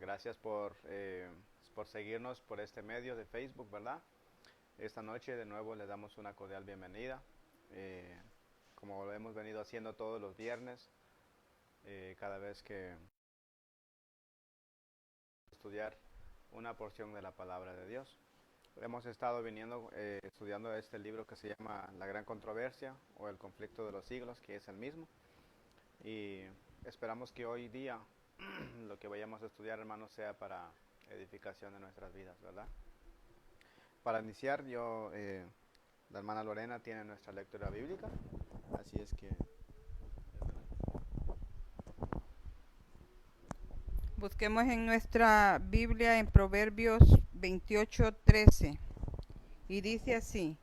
Gracias por seguirnos por este medio de Facebook, ¿verdad? Esta noche de nuevo les damos una cordial bienvenida. Eh, Como lo hemos venido haciendo todos los viernes, cada vez que estudiar una porción de la palabra de Dios. Hemos estado viniendo estudiando este libro que se llama La Gran Controversia o El Conflicto de los Siglos, que es el mismo. Y esperamos que hoy día lo que vayamos a estudiar, hermanos, sea para edificación de nuestras vidas, ¿verdad? Para iniciar, la hermana Lorena tiene nuestra lectura bíblica, así es que... Busquemos en nuestra Biblia en Proverbios 28:13 y dice así: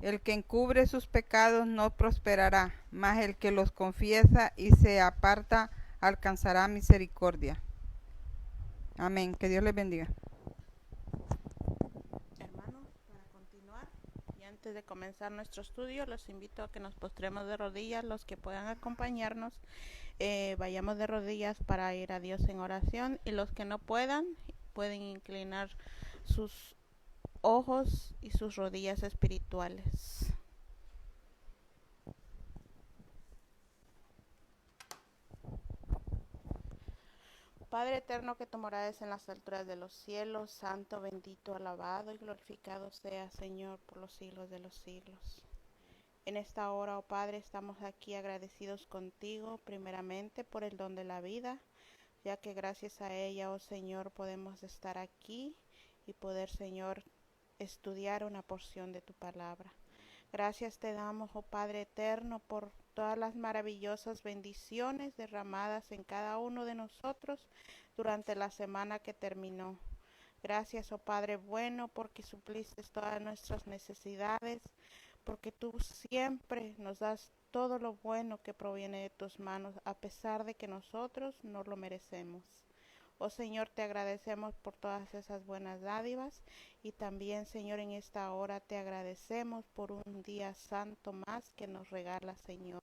el que encubre sus pecados no prosperará, mas el que los confiesa y se aparta alcanzará misericordia. Amén. Que Dios les bendiga. Hermanos, para continuar y antes de comenzar nuestro estudio, los invito a que nos postremos de rodillas. Los que puedan acompañarnos, vayamos de rodillas para ir a Dios en oración, y los que no pueden inclinar sus ojos y sus rodillas espirituales. Padre eterno, que tú morades en las alturas de los cielos, santo, bendito, alabado y glorificado sea, Señor, por los siglos de los siglos. En esta hora, oh Padre, estamos aquí agradecidos contigo, primeramente por el don de la vida, ya que gracias a ella, oh Señor, podemos estar aquí y poder, Señor, estudiar una porción de tu palabra. Gracias te damos, oh Padre eterno, por todas las maravillosas bendiciones derramadas en cada uno de nosotros durante la semana que terminó. Gracias, oh Padre bueno, porque supliste todas nuestras necesidades, porque tú siempre nos das todo lo bueno que proviene de tus manos, a pesar de que nosotros no lo merecemos. Oh Señor, te agradecemos por todas esas buenas dádivas, y también, Señor, en esta hora te agradecemos por un día santo más que nos regala, Señor.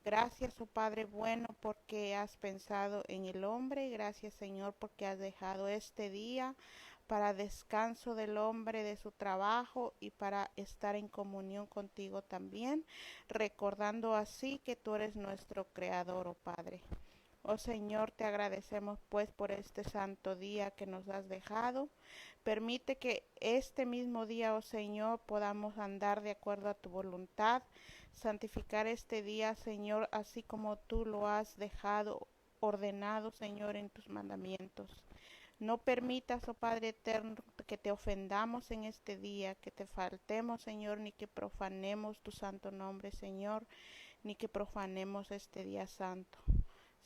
Gracias, oh Padre bueno, porque has pensado en el hombre. Gracias, Señor, porque has dejado este día para descanso del hombre de su trabajo y para estar en comunión contigo también, recordando así que tú eres nuestro creador, oh Padre. Oh Señor, te agradecemos pues por este santo día que nos has dejado. Permite que este mismo día, oh Señor, podamos andar de acuerdo a tu voluntad, santificar este día, Señor, así como tú lo has dejado ordenado, Señor, en tus mandamientos. No permitas, oh Padre eterno, que te ofendamos en este día, que te faltemos, Señor, ni que profanemos tu santo nombre, Señor, ni que profanemos este día santo,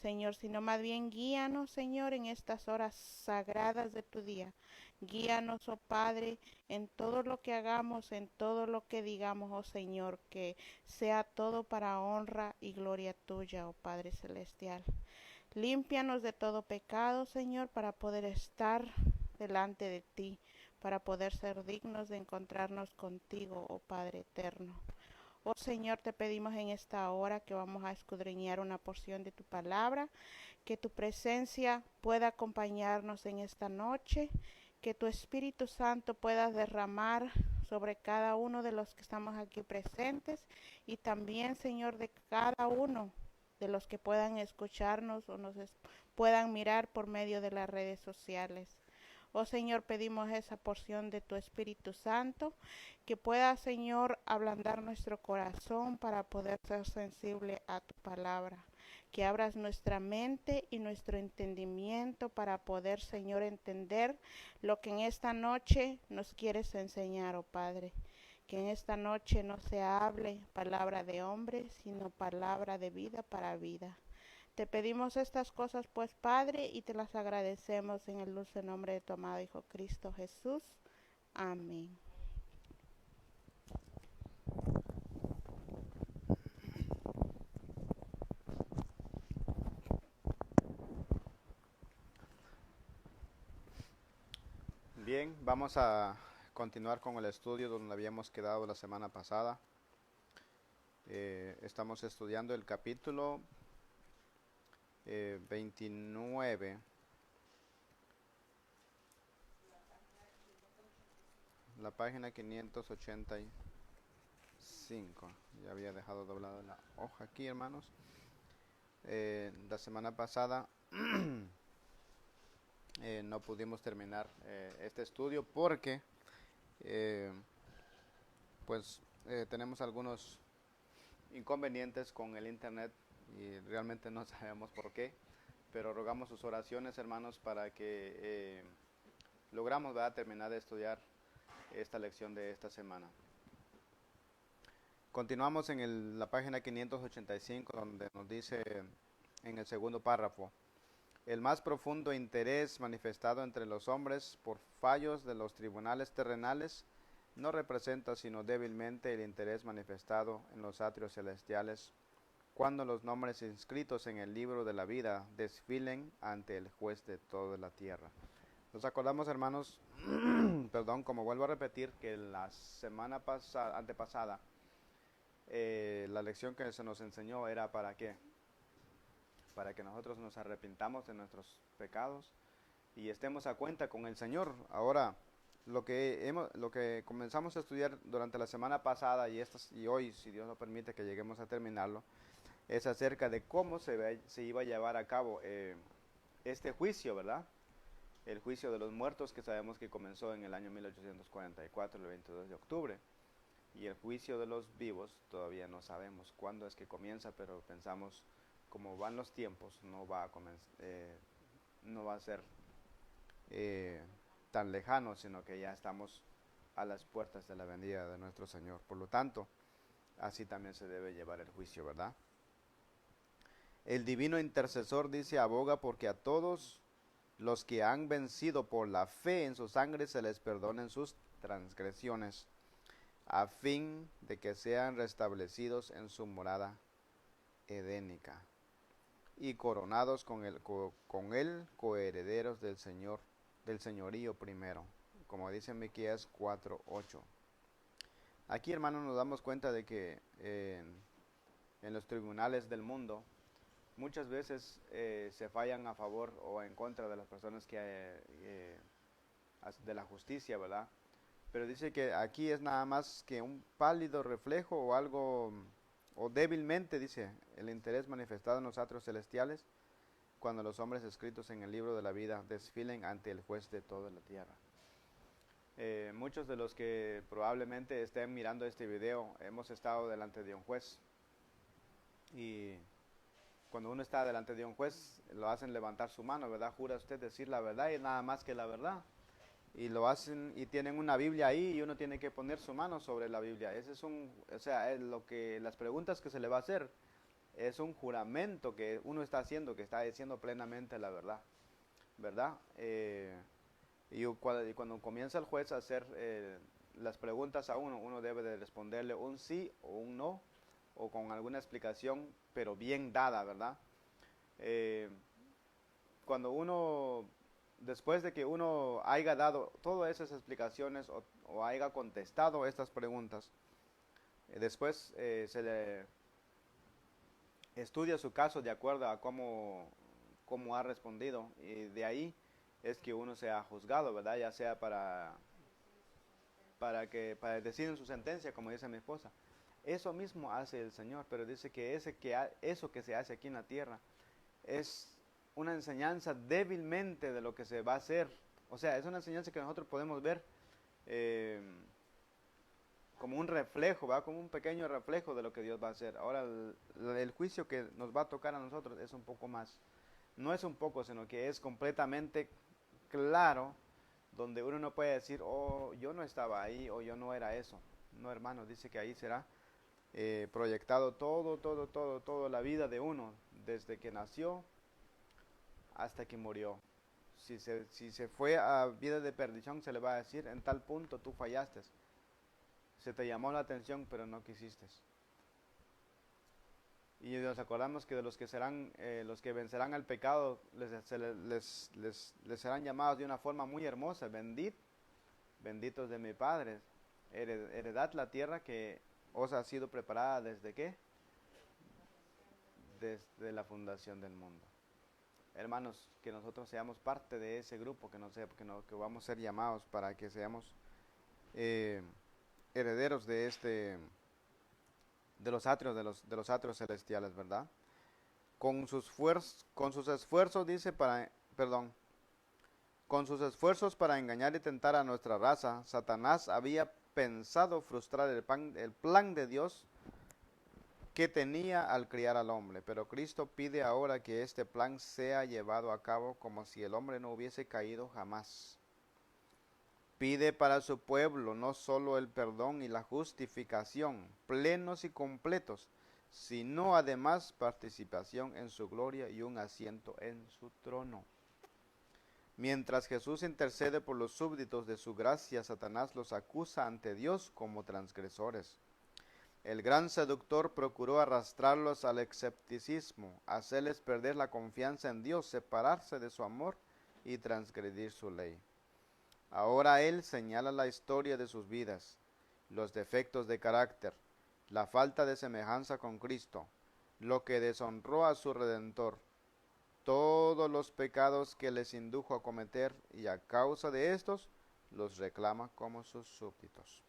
Señor, sino más bien guíanos, Señor, en estas horas sagradas de tu día. Guíanos, oh Padre, en todo lo que hagamos, en todo lo que digamos, oh Señor, que sea todo para honra y gloria tuya, oh Padre celestial. Límpianos de todo pecado, Señor, para poder estar delante de ti, para poder ser dignos de encontrarnos contigo, oh Padre eterno. Oh Señor, te pedimos en esta hora que vamos a escudriñar una porción de tu palabra, que tu presencia pueda acompañarnos en esta noche, que tu Espíritu Santo pueda derramar sobre cada uno de los que estamos aquí presentes, y también, Señor, de cada uno de los que puedan escucharnos o puedan mirar por medio de las redes sociales. Oh Señor, pedimos esa porción de tu Espíritu Santo, que pueda, Señor, ablandar nuestro corazón para poder ser sensible a tu palabra. Que abras nuestra mente y nuestro entendimiento para poder, Señor, entender lo que en esta noche nos quieres enseñar, oh Padre. Que en esta noche no se hable palabra de hombre, sino palabra de vida para vida. Te pedimos estas cosas, pues, Padre, y te las agradecemos en el dulce nombre de tu amado Hijo Cristo Jesús. Amén. Bien, vamos a continuar con el estudio donde habíamos quedado la semana pasada. Estamos estudiando el capítulo 29 la página 585. Ya había dejado doblada la hoja aquí, hermanos. La semana pasada no pudimos terminar este estudio porque tenemos algunos inconvenientes con el internet y realmente no sabemos por qué, pero rogamos sus oraciones, hermanos, para que logramos, ¿verdad?, terminar de estudiar esta lección de esta semana. Continuamos en la página 585, donde nos dice en el segundo párrafo: el más profundo interés manifestado entre los hombres por fallos de los tribunales terrenales no representa sino débilmente el interés manifestado en los atrios celestiales cuando los nombres inscritos en el libro de la vida desfilen ante el juez de toda la tierra. Nos acordamos, hermanos, perdón, como vuelvo a repetir, que la semana antepasada, la lección que se nos enseñó era ¿para qué? Para que nosotros nos arrepintamos de nuestros pecados y estemos a cuenta con el Señor. Ahora, lo que comenzamos a estudiar durante la semana pasada y hoy, si Dios nos permite que lleguemos a terminarlo, es acerca de cómo se iba a llevar a cabo este juicio, ¿verdad? El juicio de los muertos, que sabemos que comenzó en el año 1844, el 22 de octubre. Y el juicio de los vivos todavía no sabemos cuándo es que comienza, pero pensamos, como van los tiempos, no va a ser tan lejano, sino que ya estamos a las puertas de la venida de nuestro Señor. Por lo tanto, así también se debe llevar el juicio, ¿verdad? El divino intercesor dice: aboga porque a todos los que han vencido por la fe en su sangre se les perdonen sus transgresiones, a fin de que sean restablecidos en su morada edénica y coronados con él coherederos del Señor, del señorío primero, como dice en Miqueas 4:8. Aquí, hermanos, nos damos cuenta de que en los tribunales del mundo muchas veces se fallan a favor o en contra de las personas de la justicia, ¿verdad? Pero dice que aquí es nada más que un pálido reflejo o algo, o débilmente, dice, el interés manifestado en los atrios celestiales cuando los hombres escritos en el libro de la vida desfilen ante el juez de toda la tierra. Muchos de los que probablemente estén mirando este video hemos estado delante de un juez, y cuando uno está delante de un juez lo hacen levantar su mano, ¿verdad? Jura usted decir la verdad y nada más que la verdad. Y lo hacen y tienen una Biblia ahí y uno tiene que poner su mano sobre la Biblia. Ese es las preguntas que se le va a hacer es un juramento que uno está haciendo, que está diciendo plenamente la verdad, ¿verdad? Y cuando comienza el juez a hacer las preguntas a uno debe de responderle un sí o un no, o con alguna explicación, pero bien dada, ¿verdad? Después de que uno haya dado todas esas explicaciones o haya contestado estas preguntas, después se le estudia su caso de acuerdo a cómo ha respondido, y de ahí es que uno sea juzgado, ¿verdad? Ya sea para decir en su sentencia, como dice mi esposa. Eso mismo hace el Señor, pero dice que eso que se hace aquí en la tierra es una enseñanza débilmente de lo que se va a hacer. O sea, es una enseñanza que nosotros podemos ver como un reflejo, ¿va? Como un pequeño reflejo de lo que Dios va a hacer. Ahora, el juicio que nos va a tocar a nosotros es un poco más, no es un poco, sino que es completamente claro, donde uno no puede decir, oh, yo no estaba ahí, o yo no era eso. No, hermano, dice que ahí será proyectado toda la vida de uno, desde que nació hasta que murió. Si se fue a vida de perdición, se le va a decir, en tal punto tú fallaste. Se te llamó la atención, pero no quisiste. Y nos acordamos que de los que vencerán al pecado, les serán llamados de una forma muy hermosa: benditos de mi Padre, heredad la tierra que os ha sido preparada ¿desde qué? Desde la fundación del mundo. Hermanos, que nosotros seamos parte de ese grupo, que vamos a ser llamados para que seamos eh, herederos de de los atrios, de los atrios celestiales, ¿verdad? Con sus esfuerzos, dice, con sus esfuerzos para engañar y tentar a nuestra raza, Satanás había pensado frustrar el plan de Dios que tenía al criar al hombre, pero Cristo pide ahora que este plan sea llevado a cabo como si el hombre no hubiese caído jamás. Pide para su pueblo no solo el perdón y la justificación plenos y completos, sino además participación en su gloria y un asiento en su trono. Mientras Jesús intercede por los súbditos de su gracia, Satanás los acusa ante Dios como transgresores. El gran seductor procuró arrastrarlos al escepticismo, hacerles perder la confianza en Dios, separarse de su amor y transgredir su ley. Ahora él señala la historia de sus vidas, los defectos de carácter, la falta de semejanza con Cristo, lo que deshonró a su Redentor, todos los pecados que les indujo a cometer, y a causa de estos los reclama como sus súbditos.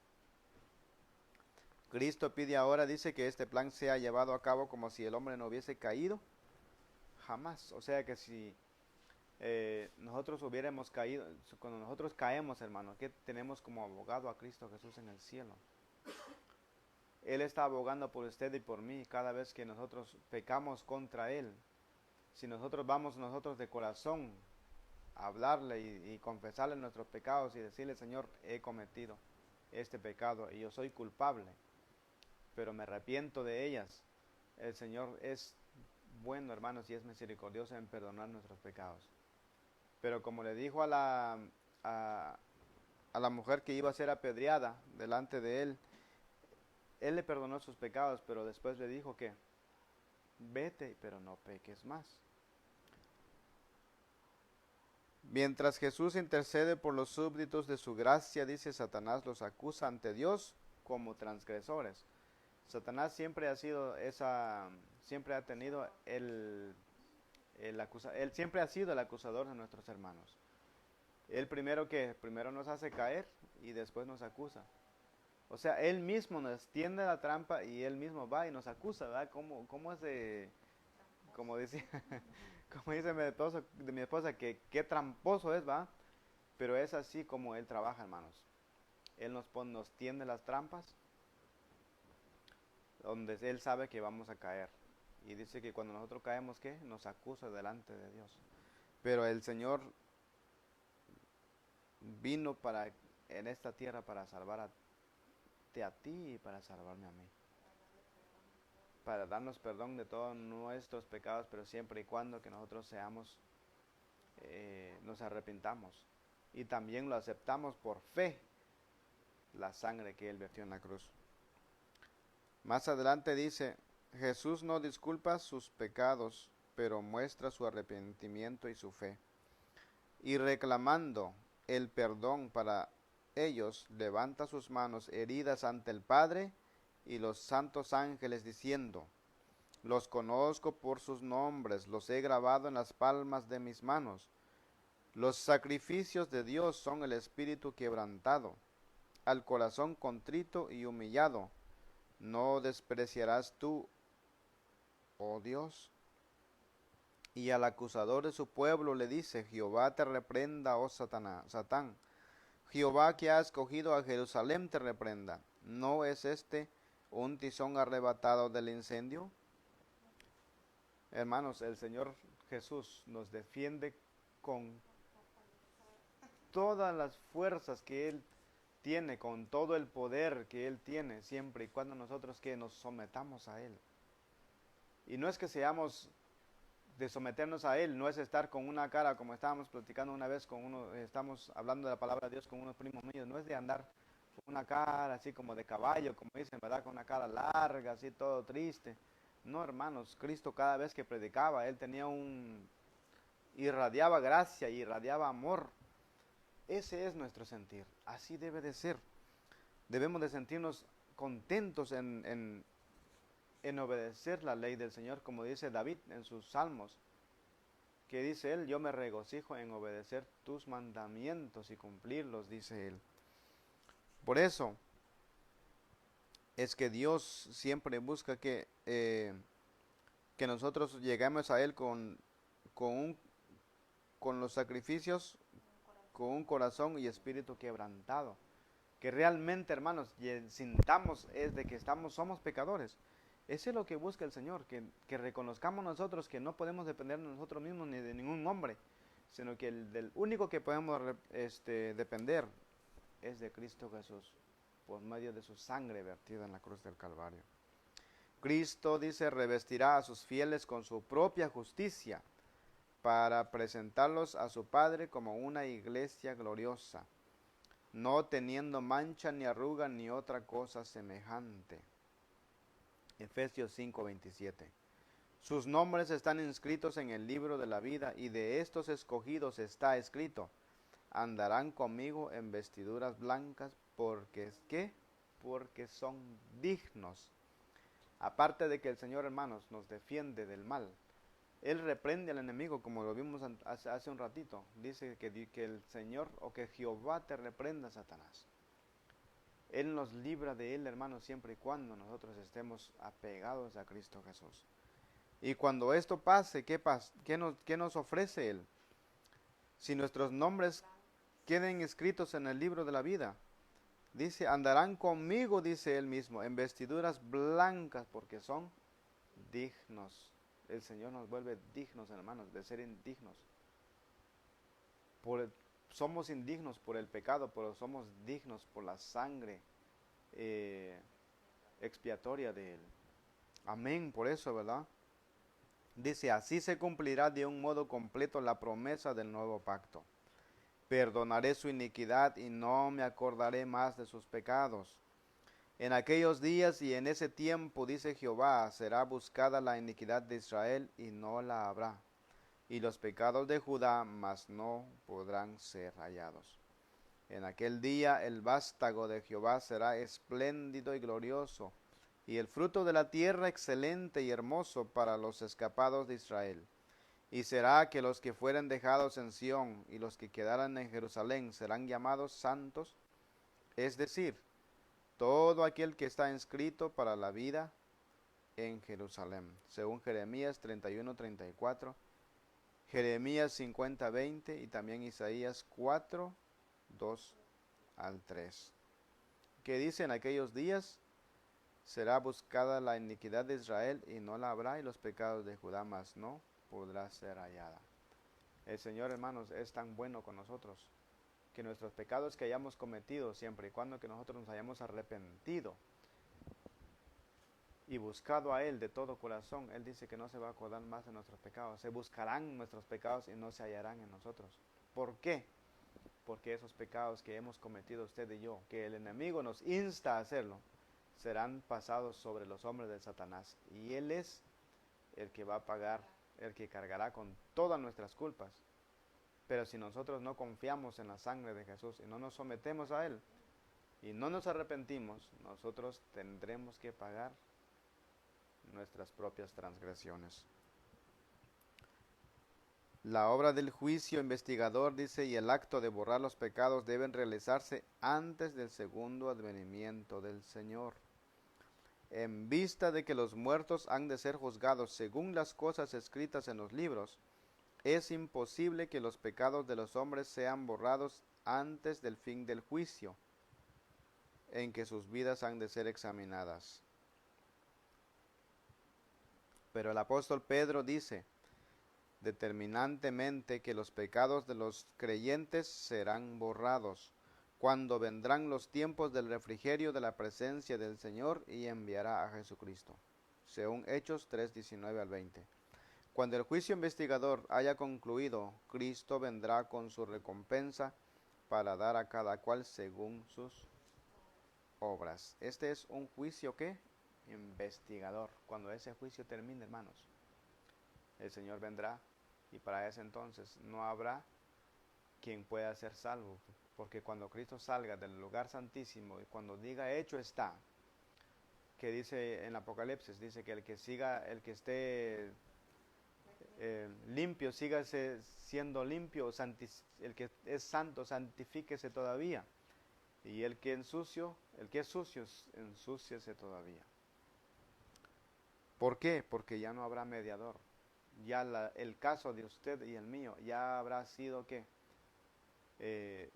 Cristo pide ahora, dice, que este plan sea llevado a cabo como si el hombre no hubiese caído jamás. O sea que si nosotros hubiéramos caído, cuando nosotros caemos, hermano, que tenemos como abogado a Cristo Jesús en el cielo. Él está abogando por usted y por mí cada vez que nosotros pecamos contra Él. Si nosotros vamos de corazón a hablarle y confesarle nuestros pecados y decirle, Señor, he cometido este pecado y yo soy culpable, pero me arrepiento de ellas. El Señor es bueno, hermanos, y es misericordioso en perdonar nuestros pecados. Pero como le dijo a la mujer que iba a ser apedreada delante de él le perdonó sus pecados, pero después le dijo que vete, pero no peques más. Mientras Jesús intercede por los súbditos de su gracia, dice, Satanás los acusa ante Dios como transgresores. Satanás siempre ha sido siempre ha tenido él siempre ha sido el acusador de nuestros hermanos. Él primero nos hace caer y después nos acusa. O sea, él mismo nos tiende la trampa y él mismo va y nos acusa, ¿verdad? ¿Cómo es como dice mi esposa, que qué tramposo es, ¿va? Pero es así como él trabaja, hermanos. Él nos tiende las trampas donde él sabe que vamos a caer. Y dice que cuando nosotros caemos, ¿qué? Nos acusa delante de Dios. Pero el Señor vino en esta tierra para salvar a ti y para salvarme a mí. Para darnos perdón de todos nuestros pecados, pero siempre y cuando que nosotros nos arrepintamos. Y también lo aceptamos por fe, la sangre que Él vertió en la cruz. Más adelante dice, Jesús no disculpa sus pecados, pero muestra su arrepentimiento y su fe. Y reclamando el perdón para ellos, levanta sus manos heridas ante el Padre y los santos ángeles, diciendo, los conozco por sus nombres, los he grabado en las palmas de mis manos. Los sacrificios de Dios son el espíritu quebrantado, al corazón contrito y humillado. ¿No despreciarás tú, oh Dios? Y al acusador de su pueblo le dice, Jehová te reprenda, oh Satán. Jehová que ha escogido a Jerusalén te reprenda. ¿No es este un tizón arrebatado del incendio? Hermanos, el Señor Jesús nos defiende con todas las fuerzas que Él tiene, con todo el poder que Él tiene, siempre y cuando nosotros que nos sometamos a Él. Y no es que seamos de someternos a Él, no es estar con una cara, como estábamos platicando una vez estamos hablando de la palabra de Dios con unos primos míos, no es de andar con una cara así como de caballo, como dicen, ¿verdad? Con una cara larga, así todo triste. No, hermanos, Cristo cada vez que predicaba, Él irradiaba gracia, irradiaba amor. Ese es nuestro sentir, así debe de ser. Debemos de sentirnos contentos en obedecer la ley del Señor, como dice David en sus salmos, que dice él, yo me regocijo en obedecer tus mandamientos y cumplirlos, dice él. Por eso es que Dios siempre busca que nosotros lleguemos a Él con, con los sacrificios, con un corazón y espíritu quebrantado. Que realmente, hermanos, sintamos es de que somos pecadores. Eso es lo que busca el Señor, que reconozcamos nosotros que no podemos depender de nosotros mismos ni de ningún hombre, sino que del único que podemos depender es de Cristo Jesús, por medio de su sangre vertida en la cruz del Calvario. Cristo, dice, revestirá a sus fieles con su propia justicia para presentarlos a su Padre como una iglesia gloriosa, no teniendo mancha ni arruga ni otra cosa semejante. Efesios 5:27. Sus nombres están inscritos en el libro de la vida, y de estos escogidos está escrito: andarán conmigo en vestiduras blancas, porque ¿qué? Porque son dignos. Aparte de que el Señor, hermanos, nos defiende del mal, Él reprende al enemigo, como lo vimos hace un ratito. Dice que el Señor, o que Jehová te reprenda, Satanás. Él nos libra de él, hermanos, siempre y cuando nosotros estemos apegados a Cristo Jesús. Y cuando esto pase, ¿qué nos ofrece Él? Si nuestros nombres queden escritos en el libro de la vida, dice, andarán conmigo, dice Él mismo, en vestiduras blancas, porque son dignos. El Señor nos vuelve dignos, hermanos, de ser indignos. Somos indignos por el pecado, pero somos dignos por la sangre expiatoria de Él. Amén, por eso, ¿verdad? Dice, así se cumplirá de un modo completo la promesa del nuevo pacto. Perdonaré su iniquidad y no me acordaré más de sus pecados. En aquellos días y en ese tiempo, dice Jehová, será buscada la iniquidad de Israel y no la habrá, y los pecados de Judá, mas no podrán ser hallados. En aquel día el vástago de Jehová será espléndido y glorioso, y el fruto de la tierra excelente y hermoso para los escapados de Israel. Y será que los que fueren dejados en Sión y los que quedaran en Jerusalén serán llamados santos, es decir, todo aquel que está inscrito para la vida en Jerusalén, según Jeremías 31:34, Jeremías 50:20 y también Isaías 4:2-3, que dice: en aquellos días será buscada la iniquidad de Israel y no la habrá, y los pecados de Judá mas no podrá ser hallada. El Señor, hermanos, es tan bueno con nosotros, que nuestros pecados que hayamos cometido, siempre y cuando que nosotros nos hayamos arrepentido y buscado a Él de todo corazón, Él dice que no se va a acordar más de nuestros pecados. Se buscarán nuestros pecados y no se hallarán en nosotros. ¿Por qué? Porque esos pecados que hemos cometido usted y yo, que el enemigo nos insta a hacerlo, serán pasados sobre los hombres de Satanás. Y Él es el que va a pagar, el que cargará con todas nuestras culpas. Pero si nosotros no confiamos en la sangre de Jesús y no nos sometemos a Él y no nos arrepentimos, nosotros tendremos que pagar nuestras propias transgresiones. La obra del juicio investigador, dice, y el acto de borrar los pecados deben realizarse antes del segundo advenimiento del Señor. En vista de que los muertos han de ser juzgados según las cosas escritas en los libros, es imposible que los pecados de los hombres sean borrados antes del fin del juicio, en que sus vidas han de ser examinadas. Pero el apóstol Pedro dice determinantemente que los pecados de los creyentes serán borrados cuando vendrán los tiempos del refrigerio de la presencia del Señor y enviará a Jesucristo, según Hechos 3:19-20. Cuando el juicio investigador haya concluido, Cristo vendrá con su recompensa para dar a cada cual según sus obras. Este es un juicio, ¿qué? Investigador. Cuando ese juicio termine, hermanos, el Señor vendrá y para ese entonces no habrá quien pueda ser salvo, porque cuando Cristo salga del lugar santísimo y cuando diga hecho está, que dice en Apocalipsis, dice que el que esté limpio, sígase siendo limpio, el que es santo, santifíquese todavía. Y el que es sucio, ensúciese todavía. ¿Por qué? Porque ya no habrá mediador. Ya el caso de usted y el mío ya habrá sido ¿qué?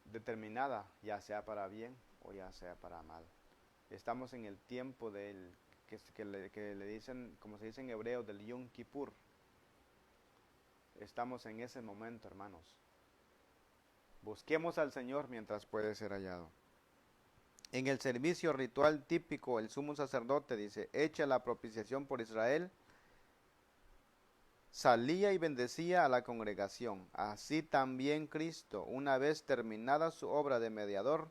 Determinada, ya sea para bien o ya sea para mal. Estamos en el tiempo del que le dicen, como se dice en hebreo, del Yom Kippur. Estamos en ese momento, hermanos. Busquemos al Señor mientras puede ser hallado. En el servicio ritual típico, el sumo sacerdote dice, hecha la propiciación por Israel, salía y bendecía a la congregación. Así también Cristo, una vez terminada su obra de mediador,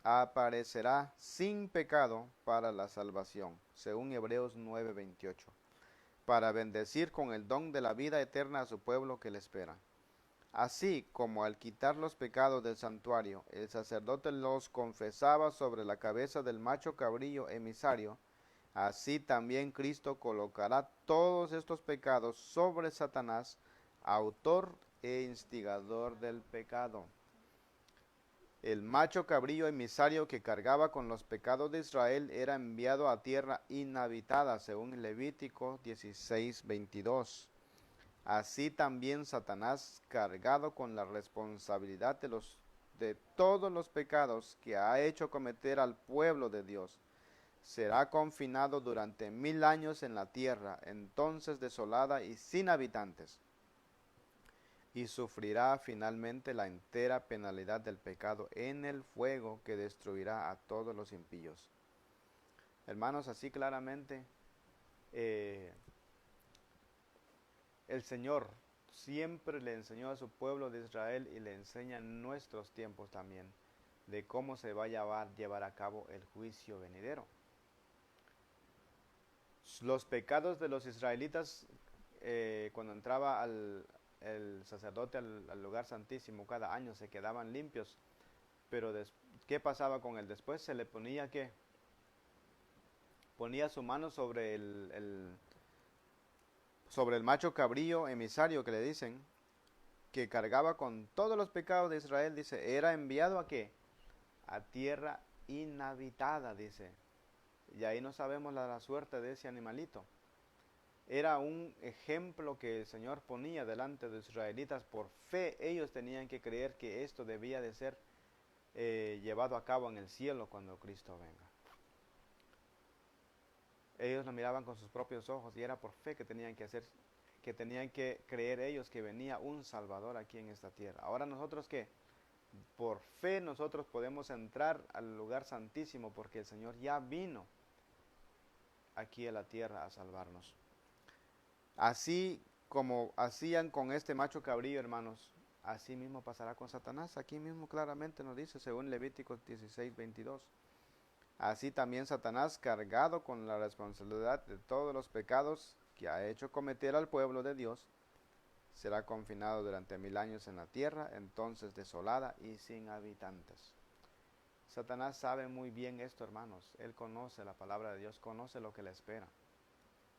aparecerá sin pecado para la salvación, según Hebreos 9:28, para bendecir con el don de la vida eterna a su pueblo que le espera. Así como al quitar los pecados del santuario, el sacerdote los confesaba sobre la cabeza del macho cabrillo emisario, así también Cristo colocará todos estos pecados sobre Satanás, autor e instigador del pecado. El macho cabrillo emisario que cargaba con los pecados de Israel era enviado a tierra inhabitada, según Levítico 16:22. Así también Satanás, cargado con la responsabilidad de todos los pecados que ha hecho cometer al pueblo de Dios, será confinado durante 1000 años en la tierra, entonces desolada y sin habitantes, y sufrirá finalmente la entera penalidad del pecado en el fuego que destruirá a todos los impíos. Hermanos, así claramente el Señor siempre le enseñó a su pueblo de Israel y le enseña en nuestros tiempos también de cómo se va a llevar a cabo el juicio venidero. Los pecados de los israelitas, cuando entraba el sacerdote al lugar santísimo cada año, se quedaban limpios, pero ¿qué pasaba con él? Después se le ponía ¿qué? Ponía su mano sobre el macho cabrillo emisario que le dicen, que cargaba con todos los pecados de Israel, dice, era enviado ¿a qué? A tierra inhabitada, dice. Y ahí no sabemos la suerte de ese animalito. Era un ejemplo que el Señor ponía delante de los israelitas. Por fe ellos tenían que creer que esto debía de ser llevado a cabo en el cielo cuando Cristo venga. Ellos lo miraban con sus propios ojos y era por fe que tenían que creer ellos que venía un Salvador aquí en esta tierra. Ahora nosotros ¿qué? Por fe nosotros podemos entrar al lugar santísimo porque el Señor ya vino aquí a la tierra a salvarnos. Así como hacían con este macho cabrillo, hermanos, así mismo pasará con Satanás. Aquí mismo claramente nos dice, según Levítico 16:22. Así también Satanás, cargado con la responsabilidad de todos los pecados que ha hecho cometer al pueblo de Dios, será confinado durante 1000 años en la tierra, entonces desolada y sin habitantes. Satanás sabe muy bien esto, hermanos. Él conoce la palabra de Dios, conoce lo que le espera.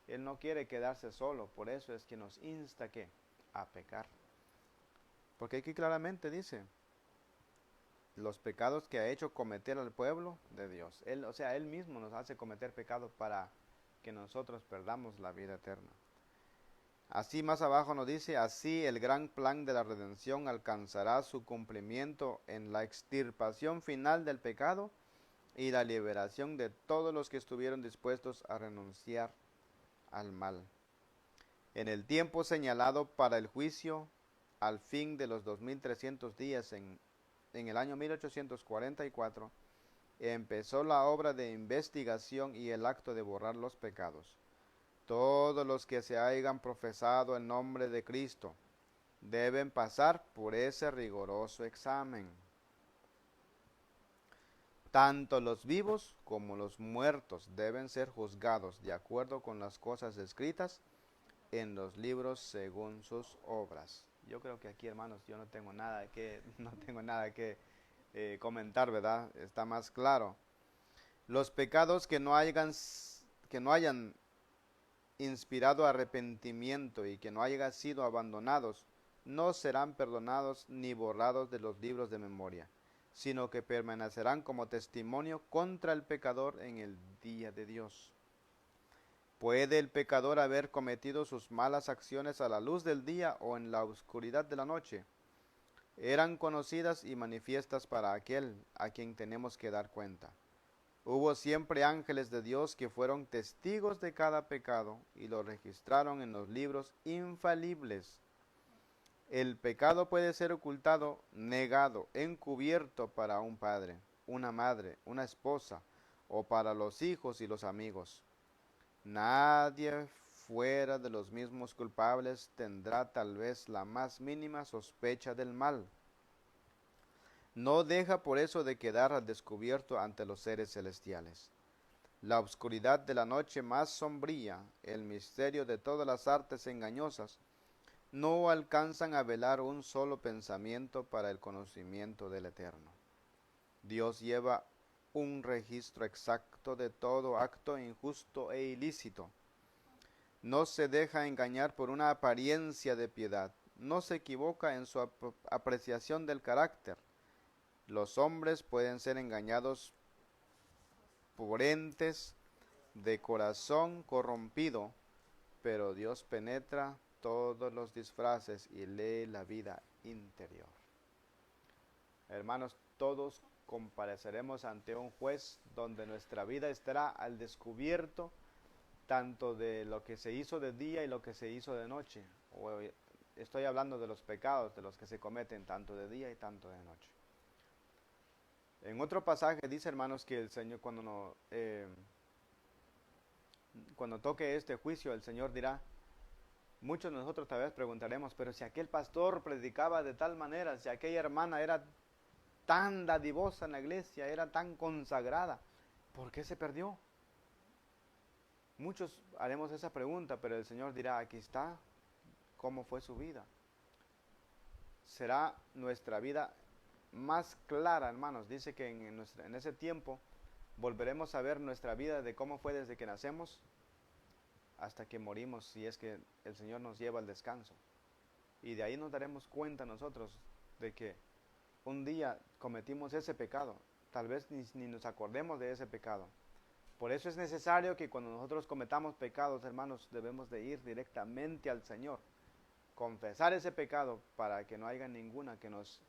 Él no quiere quedarse solo, por eso es que nos insta ¿qué? A pecar. Porque aquí claramente dice, los pecados que ha hecho cometer al pueblo de Dios. Él mismo nos hace cometer pecados para que nosotros perdamos la vida eterna. Así más abajo nos dice, así el gran plan de la redención alcanzará su cumplimiento en la extirpación final del pecado y la liberación de todos los que estuvieron dispuestos a renunciar al mal. En el tiempo señalado para el juicio, al fin de los 2300 días en el año 1844, empezó la obra de investigación y el acto de borrar los pecados. Todos los que se hayan profesado el nombre de Cristo deben pasar por ese riguroso examen. Tanto los vivos como los muertos deben ser juzgados de acuerdo con las cosas escritas en los libros según sus obras. Yo creo que aquí, hermanos, yo no tengo nada que comentar, ¿verdad? Está más claro. Los pecados que no hayan inspirado arrepentimiento y que no hayan sido abandonados, no serán perdonados ni borrados de los libros de memoria, sino que permanecerán como testimonio contra el pecador en el día de Dios. ¿Puede el pecador haber cometido sus malas acciones a la luz del día o en la oscuridad de la noche? Eran conocidas y manifiestas para aquel a quien tenemos que dar cuenta. Hubo siempre ángeles de Dios que fueron testigos de cada pecado y lo registraron en los libros infalibles. El pecado puede ser ocultado, negado, encubierto para un padre, una madre, una esposa, o para los hijos y los amigos. Nadie fuera de los mismos culpables tendrá tal vez la más mínima sospecha del mal. No deja por eso de quedar al descubierto ante los seres celestiales. La oscuridad de la noche más sombría, el misterio de todas las artes engañosas, no alcanzan a velar un solo pensamiento para el conocimiento del Eterno. Dios lleva un registro exacto de todo acto injusto e ilícito. No se deja engañar por una apariencia de piedad. No se equivoca en su apreciación del carácter. Los hombres pueden ser engañados por entes de corazón corrompido, pero Dios penetra todos los disfraces y lee la vida interior. Hermanos, todos compareceremos ante un juez donde nuestra vida estará al descubierto, tanto de lo que se hizo de día y lo que se hizo de noche. Estoy hablando de los pecados, de los que se cometen tanto de día y tanto de noche. En otro pasaje dice, hermanos, que el Señor cuando toque este juicio, el Señor dirá, muchos de nosotros tal vez preguntaremos, pero si aquel pastor predicaba de tal manera, si aquella hermana era tan dadivosa en la iglesia, era tan consagrada, ¿por qué se perdió? Muchos haremos esa pregunta, pero el Señor dirá, aquí está, cómo fue su vida. Será nuestra vida más clara, hermanos. Dice que en ese tiempo volveremos a ver nuestra vida de cómo fue desde que nacemos hasta que morimos, si es que el Señor nos lleva al descanso. Y de ahí nos daremos cuenta nosotros de que un día cometimos ese pecado. Tal vez ni nos acordemos de ese pecado. Por eso es necesario que cuando nosotros cometamos pecados, hermanos, debemos de ir directamente al Señor. Confesar ese pecado para que no haya ninguna que nos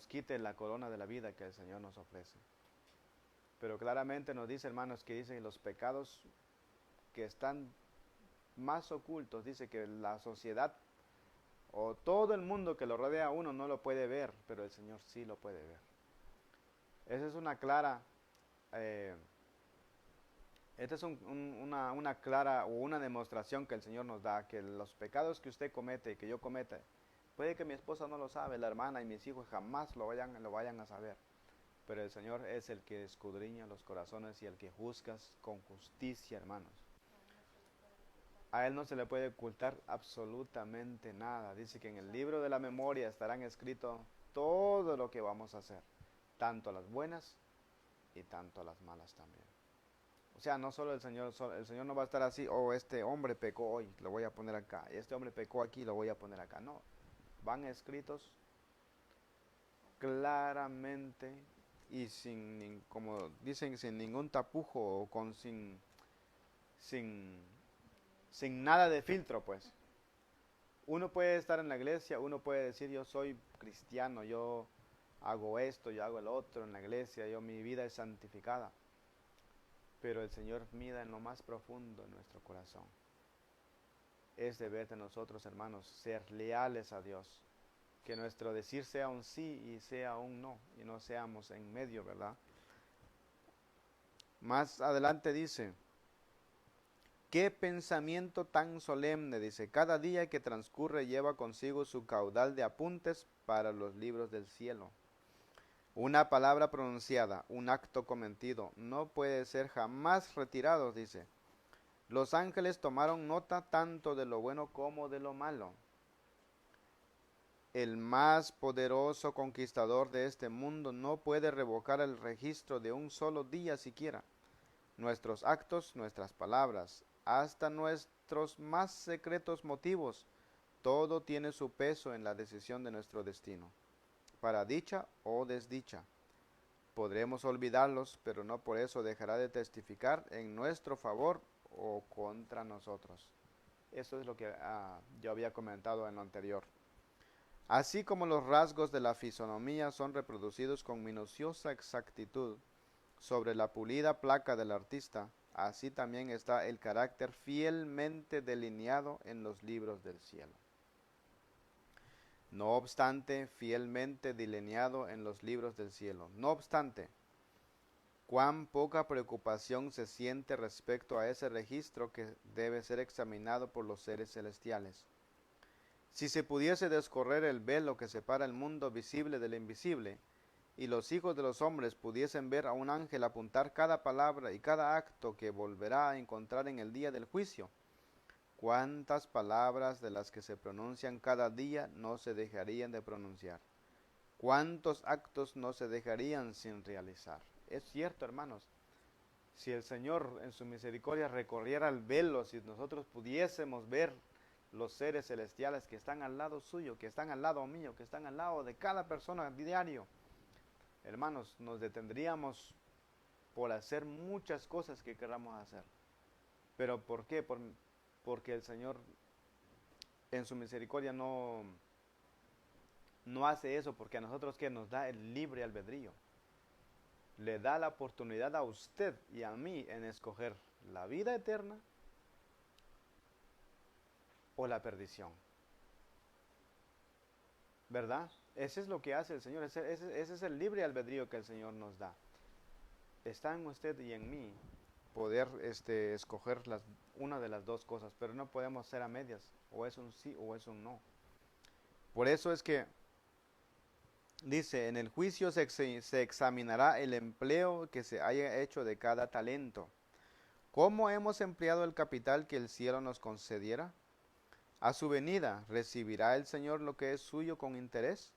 quite la corona de la vida que el Señor nos ofrece. Pero claramente nos dice, hermanos, que dice los pecados que están más ocultos, dice que la sociedad o todo el mundo que lo rodea a uno no lo puede ver, pero el Señor sí lo puede ver. Esa es una clara, esta es una clara o una demostración que el Señor nos da, que los pecados que usted comete, que yo cometa, puede que mi esposa no lo sabe, la hermana y mis hijos jamás lo vayan a saber, pero el Señor es el que escudriña los corazones y el que juzga con justicia, hermanos. A Él no se le puede ocultar absolutamente nada. Dice que en el libro de la memoria estarán escritos todo lo que vamos a hacer, tanto las buenas y tanto las malas también. O sea, no solo el Señor no va a estar así, este hombre pecó hoy, lo voy a poner acá, y este hombre pecó aquí, lo voy a poner acá. No, van escritos claramente y como dicen, sin ningún tapujo o sin nada de filtro, pues. Uno puede estar en la iglesia, uno puede decir, yo soy cristiano, yo hago esto, yo hago el otro en la iglesia, mi vida es santificada. Pero el Señor mira en lo más profundo de nuestro corazón. Es deber de nosotros, hermanos, ser leales a Dios. Que nuestro decir sea un sí y sea un no, y no seamos en medio, ¿verdad? Más adelante dice, qué pensamiento tan solemne, dice, cada día que transcurre lleva consigo su caudal de apuntes para los libros del cielo. Una palabra pronunciada, un acto cometido, no puede ser jamás retirado, dice. Los ángeles tomaron nota tanto de lo bueno como de lo malo. El más poderoso conquistador de este mundo no puede revocar el registro de un solo día siquiera. Nuestros actos, nuestras palabras, hasta nuestros más secretos motivos, todo tiene su peso en la decisión de nuestro destino. para dicha o desdicha. Podremos olvidarlos, pero no por eso dejará de testificar en nuestro favor o contra nosotros. Eso es lo que yo había comentado en lo anterior. Así como los rasgos de la fisonomía son reproducidos con minuciosa exactitud sobre la pulida placa del artista, así también está el carácter fielmente delineado en los libros del cielo. No obstante, fielmente delineado en los libros del cielo. No obstante, cuán poca preocupación se siente respecto a ese registro que debe ser examinado por los seres celestiales. Si se pudiese descorrer el velo que separa el mundo visible del invisible, y los hijos de los hombres pudiesen ver a un ángel apuntar cada palabra y cada acto que volverá a encontrar en el día del juicio, ¿cuántas palabras de las que se pronuncian cada día no se dejarían de pronunciar? ¿Cuántos actos no se dejarían sin realizar? Es cierto, hermanos, si el Señor en su misericordia recorriera el velo, si nosotros pudiésemos ver los seres celestiales que están al lado suyo, que están al lado mío, que están al lado de cada persona diario, hermanos, nos detendríamos por hacer muchas cosas que queramos hacer. ¿Pero por qué? Porque el Señor en su misericordia no hace eso, porque a nosotros que nos da el libre albedrío. Le da la oportunidad a usted y a mí en escoger la vida eterna o la perdición. ¿Verdad? Ese es lo que hace el Señor, ese es el libre albedrío que el Señor nos da. Está en usted y en mí poder escoger una de las dos cosas, pero no podemos ser a medias, o es un sí o es un no. Por eso es que dice, en el juicio se examinará el empleo que se haya hecho de cada talento. ¿Cómo hemos empleado el capital que el cielo nos concediera? A su venida, ¿recibirá el Señor lo que es suyo con interés?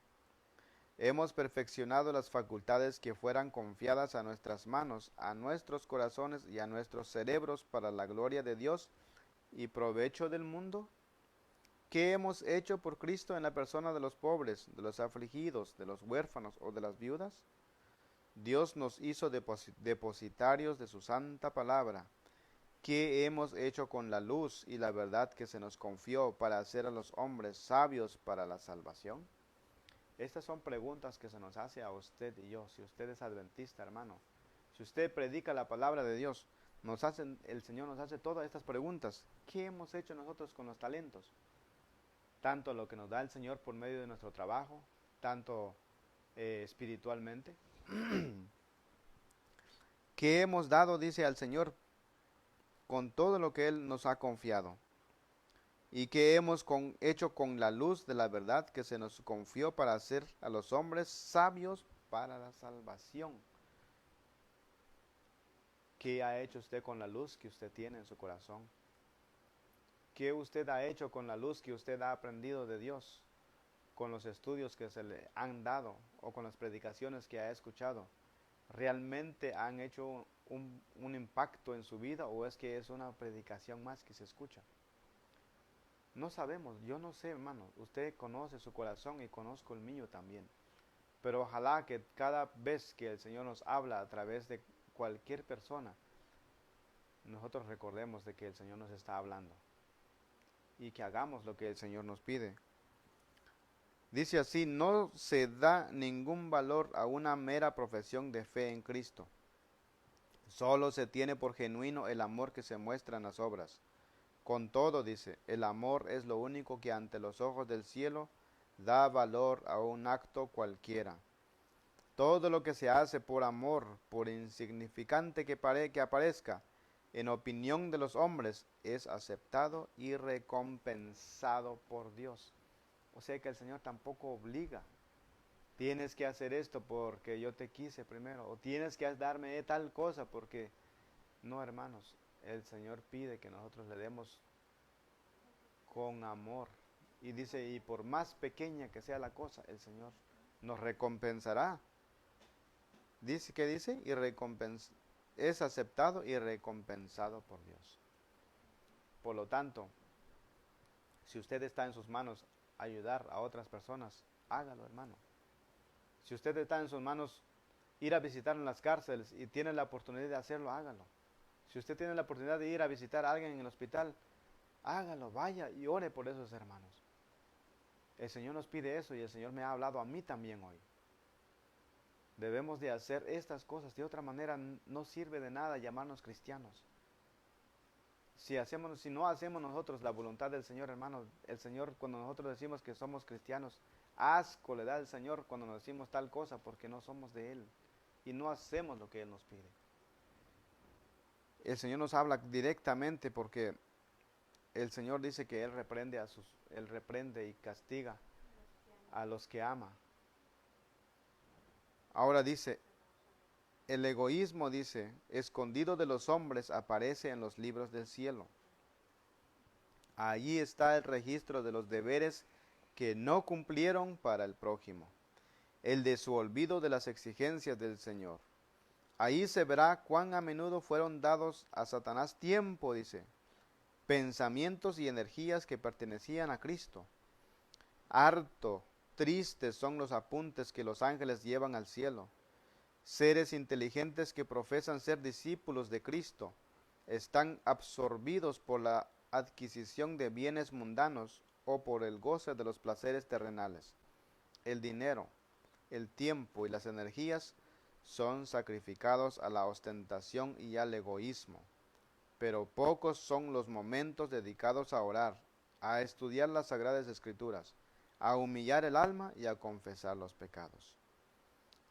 Hemos perfeccionado las facultades que fueran confiadas a nuestras manos, a nuestros corazones y a nuestros cerebros para la gloria de Dios y provecho del mundo. ¿Qué hemos hecho por Cristo en la persona de los pobres, de los afligidos, de los huérfanos o de las viudas? Dios nos hizo depositarios de su santa palabra. ¿Qué hemos hecho con la luz y la verdad que se nos confió para hacer a los hombres sabios para la salvación? Estas son preguntas que se nos hace a usted y yo. Si usted es adventista, hermano, si usted predica la palabra de Dios, el Señor nos hace todas estas preguntas. ¿Qué hemos hecho nosotros con los talentos? Tanto lo que nos da el Señor por medio de nuestro trabajo, tanto espiritualmente. ¿Qué hemos dado, dice al Señor, con todo lo que Él nos ha confiado? ¿Y qué hemos hecho con la luz de la verdad que se nos confió para hacer a los hombres sabios para la salvación? ¿Qué ha hecho usted con la luz que usted tiene en su corazón? ¿Qué usted ha hecho con la luz que usted ha aprendido de Dios? Con los estudios que se le han dado o con las predicaciones que ha escuchado. ¿Realmente han hecho un impacto en su vida o es que es una predicación más que se escucha? No sabemos, yo no sé, hermano. Usted conoce su corazón y conozco el mío también. Pero ojalá que cada vez que el Señor nos habla a través de cualquier persona, nosotros recordemos de que el Señor nos está hablando y que hagamos lo que el Señor nos pide. Dice así, no se da ningún valor a una mera profesión de fe en Cristo. Solo se tiene por genuino el amor que se muestra en las obras. Con todo, dice, el amor es lo único que ante los ojos del cielo da valor a un acto cualquiera. Todo lo que se hace por amor, por insignificante que aparezca, en opinión de los hombres, es aceptado y recompensado por Dios. O sea que el Señor tampoco obliga. Tienes que hacer esto porque yo te quise primero. O tienes que darme tal cosa porque... No, hermanos, el Señor pide que nosotros le demos con amor. Y dice, y por más pequeña que sea la cosa, el Señor nos recompensará. Dice, ¿qué dice? Es aceptado y recompensado por Dios. Por lo tanto, si usted está en sus manos ayudar a otras personas, hágalo, hermano. Si usted está en sus manos ir a visitar en las cárceles y tiene la oportunidad de hacerlo, hágalo. Si usted tiene la oportunidad de ir a visitar a alguien en el hospital, hágalo, vaya y ore por esos hermanos. El Señor nos pide eso y el Señor me ha hablado a mí también hoy. Debemos de hacer estas cosas, de otra manera no sirve de nada llamarnos cristianos. Si no hacemos nosotros la voluntad del Señor, hermanos, el Señor, cuando nosotros decimos que somos cristianos, asco le da el Señor cuando nos decimos tal cosa porque no somos de Él y no hacemos lo que Él nos pide. El Señor nos habla directamente porque el Señor dice que Él reprende y castiga a los que ama. Ahora dice, el egoísmo, dice, escondido de los hombres, aparece en los libros del cielo. Allí está el registro de los deberes que no cumplieron para el prójimo, el de su olvido de las exigencias del Señor. Ahí se verá cuán a menudo fueron dados a Satanás tiempo, dice, pensamientos y energías que pertenecían a Cristo. Harto tristes son los apuntes que los ángeles llevan al cielo. Seres inteligentes que profesan ser discípulos de Cristo están absorbidos por la adquisición de bienes mundanos o por el goce de los placeres terrenales. El dinero, el tiempo y las energías son sacrificados a la ostentación y al egoísmo, pero pocos son los momentos dedicados a orar, a estudiar las Sagradas Escrituras, a humillar el alma y a confesar los pecados.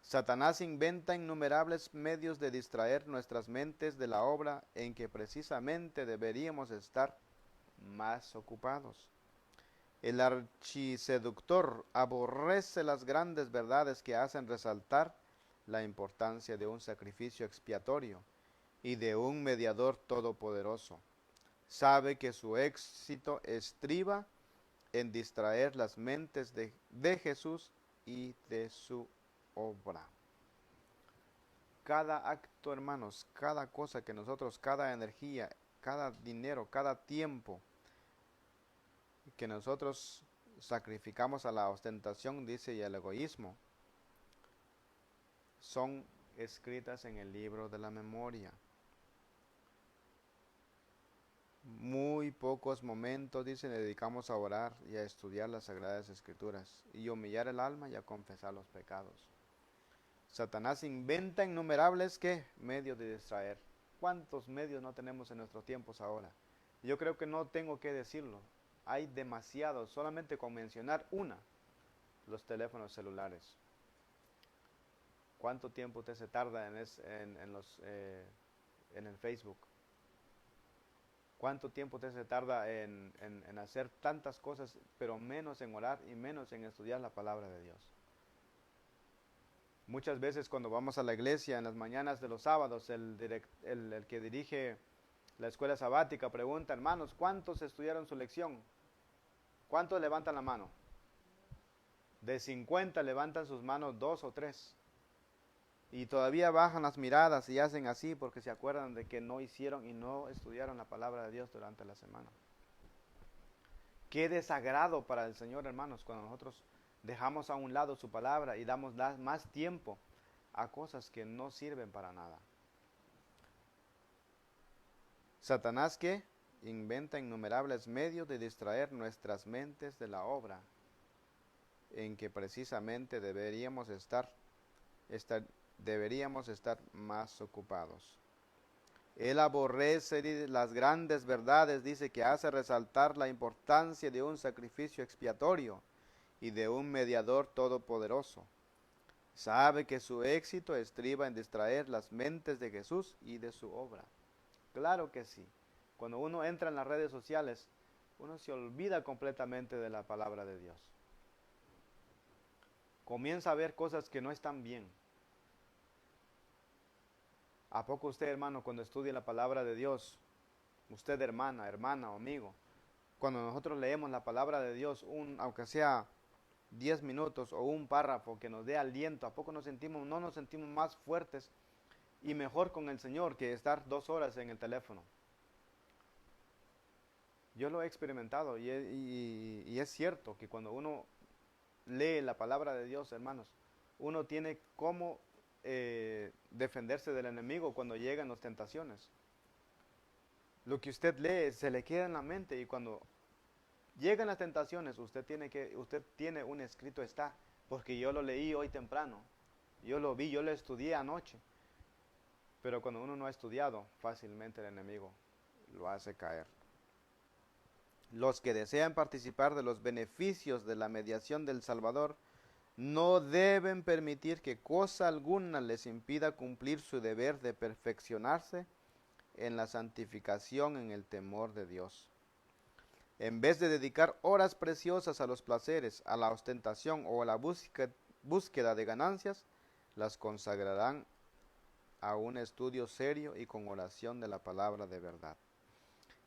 Satanás inventa innumerables medios de distraer nuestras mentes de la obra en que precisamente deberíamos estar más ocupados. El archiseductor aborrece las grandes verdades que hacen resaltar la importancia de un sacrificio expiatorio y de un mediador todopoderoso. Sabe que su éxito estriba en distraer las mentes de Jesús y de su obra. Cada acto, hermanos, cada cosa que nosotros, cada energía, cada dinero, cada tiempo que nosotros sacrificamos a la ostentación, dice, y al egoísmo, son escritas en el libro de la memoria. Muy pocos momentos, dice, dedicamos a orar y a estudiar las Sagradas Escrituras y humillar el alma y a confesar los pecados. Satanás inventa innumerables medios de distraer. ¿Cuántos medios no tenemos en nuestros tiempos ahora? Yo creo que no tengo que decirlo. Hay demasiados, solamente con mencionar los teléfonos celulares. ¿Cuánto tiempo usted se tarda en el Facebook? ¿Cuánto tiempo usted se tarda en hacer tantas cosas, pero menos en orar y menos en estudiar la palabra de Dios? Muchas veces cuando vamos a la iglesia en las mañanas de los sábados, el que dirige la escuela sabática pregunta, hermanos, ¿cuántos estudiaron su lección? ¿Cuántos levantan la mano? De 50 levantan sus manos 2 o 3. Y todavía bajan las miradas y hacen así porque se acuerdan de que no hicieron y no estudiaron la palabra de Dios durante la semana. Qué desagrado para el Señor, hermanos, cuando nosotros dejamos a un lado su palabra y damos más tiempo a cosas que no sirven para nada. Satanás, ¿qué? Inventa innumerables medios de distraer nuestras mentes de la obra en que precisamente deberíamos estar más ocupados. Él aborrece las grandes verdades, dice, que hace resaltar la importancia de un sacrificio expiatorio y de un mediador todopoderoso. Sabe que su éxito estriba en distraer las mentes de Jesús y de su obra. Claro que sí. Cuando uno entra en las redes sociales, uno se olvida completamente de la palabra de Dios. Comienza a ver cosas que no están bien. ¿A poco usted, hermano, cuando estudia la palabra de Dios, usted, hermana o amigo, cuando nosotros leemos la palabra de Dios, aunque sea 10 minutos o un párrafo que nos dé aliento, ¿a poco no nos sentimos más fuertes y mejor con el Señor que estar 2 horas en el teléfono? Yo lo he experimentado y es cierto que cuando uno lee la palabra de Dios, hermanos, uno tiene cómo defenderse del enemigo cuando llegan las tentaciones. Lo que usted lee se le queda en la mente, y cuando llegan las tentaciones, usted tiene un escrito está, porque yo lo leí hoy temprano, yo lo vi, yo lo estudié anoche. Pero cuando uno no ha estudiado, fácilmente el enemigo lo hace caer. Los que desean participar de los beneficios de la mediación del Salvador no deben permitir que cosa alguna les impida cumplir su deber de perfeccionarse en la santificación en el temor de Dios. En vez de dedicar horas preciosas a los placeres, a la ostentación o a la búsqueda de ganancias, las consagrarán a un estudio serio y con oración de la palabra de verdad.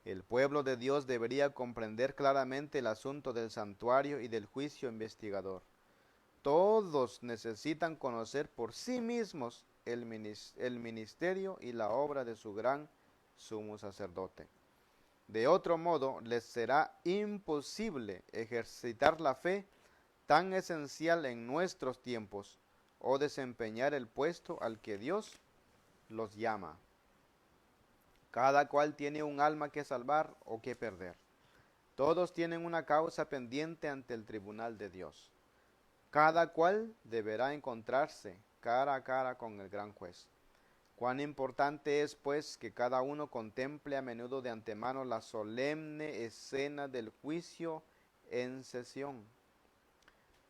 El pueblo de Dios debería comprender claramente el asunto del santuario y del juicio investigador. Todos necesitan conocer por sí mismos el ministerio y la obra de su gran sumo sacerdote. De otro modo, les será imposible ejercitar la fe tan esencial en nuestros tiempos o desempeñar el puesto al que Dios los llama. Cada cual tiene un alma que salvar o que perder. Todos tienen una causa pendiente ante el tribunal de Dios. Cada cual deberá encontrarse cara a cara con el gran juez. Cuán importante es, pues, que cada uno contemple a menudo de antemano la solemne escena del juicio en sesión.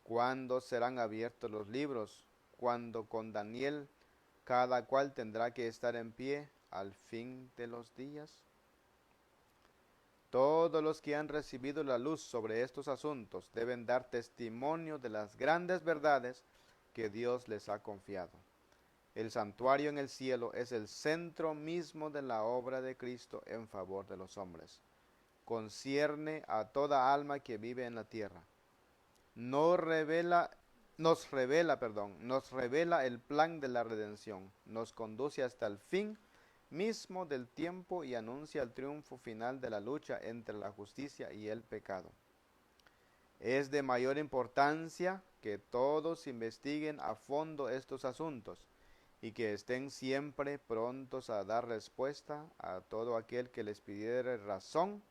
¿Cuándo serán abiertos los libros? Cuando con Daniel cada cual tendrá que estar en pie al fin de los días. Todos los que han recibido la luz sobre estos asuntos deben dar testimonio de las grandes verdades que Dios les ha confiado. El santuario en el cielo es el centro mismo de la obra de Cristo en favor de los hombres. Concierne a toda alma que vive en la tierra. Nos revela el plan de la redención, nos conduce hasta el fin mismo del tiempo y anuncia el triunfo final de la lucha entre la justicia y el pecado. Es de mayor importancia que todos investiguen a fondo estos asuntos y que estén siempre prontos a dar respuesta a todo aquel que les pidiere razón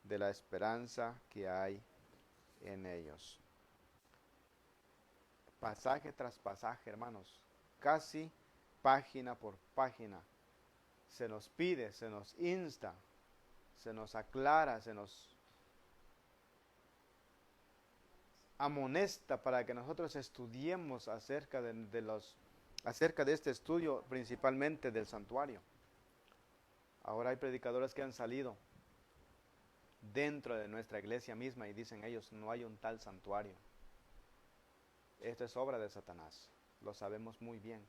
de la esperanza que hay en ellos. Pasaje tras pasaje, hermanos, casi página por página, se nos pide, se nos insta, se nos aclara, se nos amonesta para que nosotros estudiemos acerca de este estudio, principalmente del santuario. Ahora hay predicadores que han salido dentro de nuestra iglesia misma y dicen ellos, no hay un tal santuario. Esto es obra de Satanás, lo sabemos muy bien,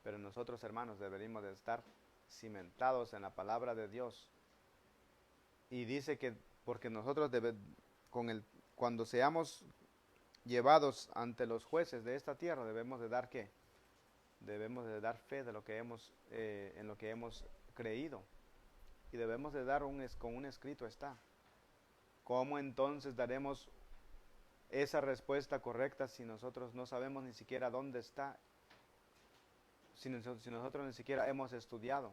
pero nosotros, hermanos, deberíamos de estar cimentados en la palabra de Dios. Y dice que porque nosotros cuando seamos llevados ante los jueces de esta tierra, debemos de dar ¿qué? Debemos de dar fe de lo que en lo que hemos creído, y debemos de dar con un escrito está. ¿Cómo entonces daremos esa respuesta correcta si nosotros no sabemos ni siquiera dónde está? Si nosotros ni siquiera hemos estudiado.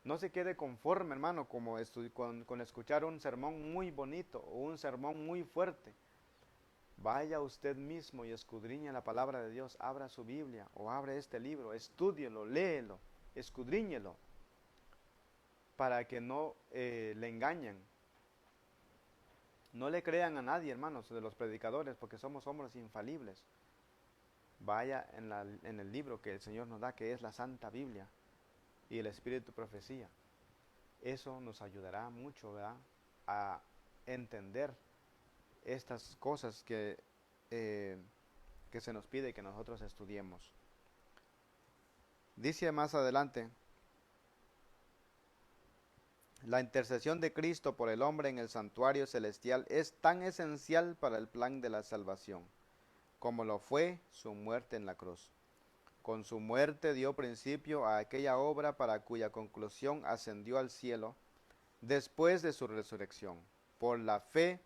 No se quede conforme, hermano, con escuchar un sermón muy bonito o un sermón muy fuerte. Vaya usted mismo y escudriñe la palabra de Dios. Abra su Biblia o abre este libro, estúdielo, léelo, escudriñelo, para que no le engañen. No le crean a nadie, hermanos, de los predicadores, porque somos hombres infalibles. Vaya en el libro que el Señor nos da, que es la Santa Biblia y el Espíritu de Profecía. Eso nos ayudará mucho, ¿verdad?, a entender estas cosas que se nos pide que nosotros estudiemos. Dice más adelante: la intercesión de Cristo por el hombre en el santuario celestial es tan esencial para el plan de la salvación como lo fue su muerte en la cruz. Con su muerte dio principio a aquella obra para cuya conclusión ascendió al cielo después de su resurrección. Por la fe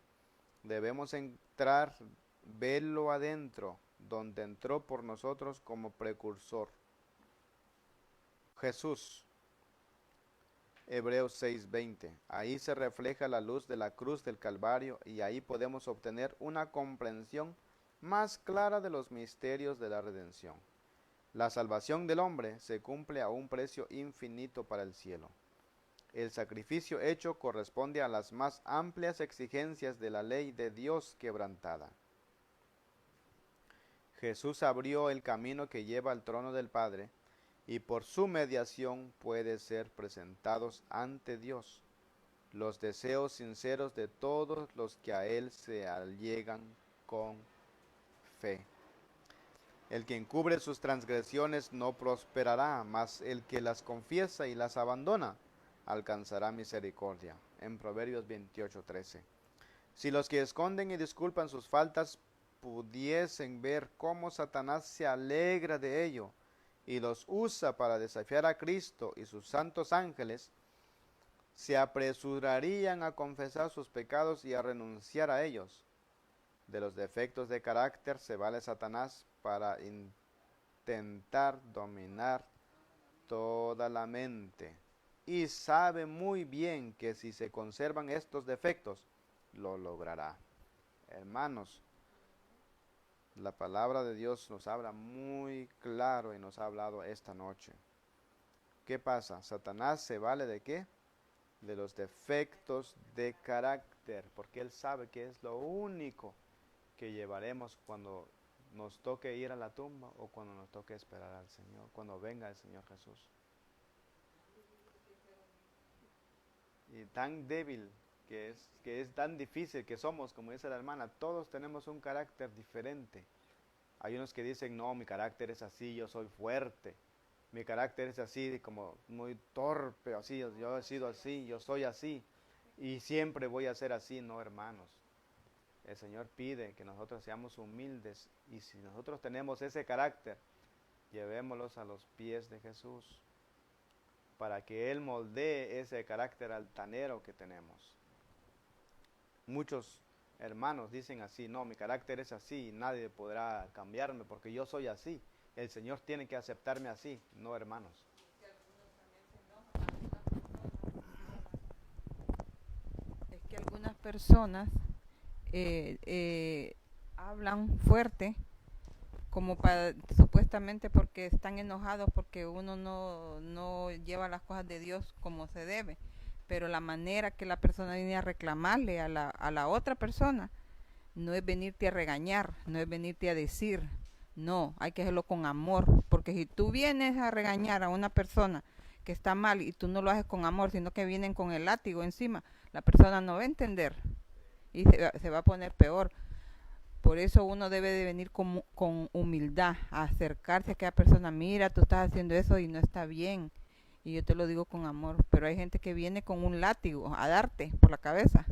debemos entrar velo adentro donde entró por nosotros como precursor. Jesús, Hebreos 6:20. Ahí se refleja la luz de la cruz del Calvario y ahí podemos obtener una comprensión más clara de los misterios de la redención. La salvación del hombre se cumple a un precio infinito para el cielo. El sacrificio hecho corresponde a las más amplias exigencias de la ley de Dios quebrantada. Jesús abrió el camino que lleva al trono del Padre y por su mediación puede ser presentados ante Dios los deseos sinceros de todos los que a Él se allegan con fe. El que encubre sus transgresiones no prosperará, mas el que las confiesa y las abandona alcanzará misericordia. En Proverbios 28:13. Si los que esconden y disculpan sus faltas pudiesen ver cómo Satanás se alegra de ello y los usa para desafiar a Cristo y sus santos ángeles, se apresurarían a confesar sus pecados y a renunciar a ellos. De los defectos de carácter se vale Satanás para intentar dominar toda la mente. Y sabe muy bien que si se conservan estos defectos, lo logrará. Hermanos, la palabra de Dios nos habla muy claro y nos ha hablado esta noche. ¿Qué pasa? Satanás se vale ¿de qué? De los defectos de carácter, porque él sabe que es lo único que llevaremos cuando nos toque ir a la tumba o cuando nos toque esperar al Señor, cuando venga el Señor Jesús. Y tan débil que es tan difícil que somos, como dice la hermana, todos tenemos un carácter diferente. Hay unos que dicen, no, mi carácter es así, yo soy fuerte. Mi carácter es así, como muy torpe, así, yo he sido así, yo soy así. Y siempre voy a ser así, no, hermanos. El Señor pide que nosotros seamos humildes. Y si nosotros tenemos ese carácter, llevémoslos a los pies de Jesús, para que Él moldee ese carácter altanero que tenemos. Muchos hermanos dicen así, no, mi carácter es así, nadie podrá cambiarme porque yo soy así. El Señor tiene que aceptarme así, no, hermanos. Es que algunas personas hablan fuerte como para supuestamente porque están enojados porque uno no lleva las cosas de Dios como se debe, pero la manera que la persona viene a reclamarle a la otra persona no es venirte a regañar, no es venirte a decir, no, hay que hacerlo con amor, porque si tú vienes a regañar a una persona que está mal y tú no lo haces con amor, sino que vienen con el látigo encima, la persona no va a entender y se va a poner peor. Por eso uno debe de venir con humildad, a acercarse a aquella persona, mira, tú estás haciendo eso y no está bien. Y yo te lo digo con amor, pero hay gente que viene con un látigo a darte por la cabeza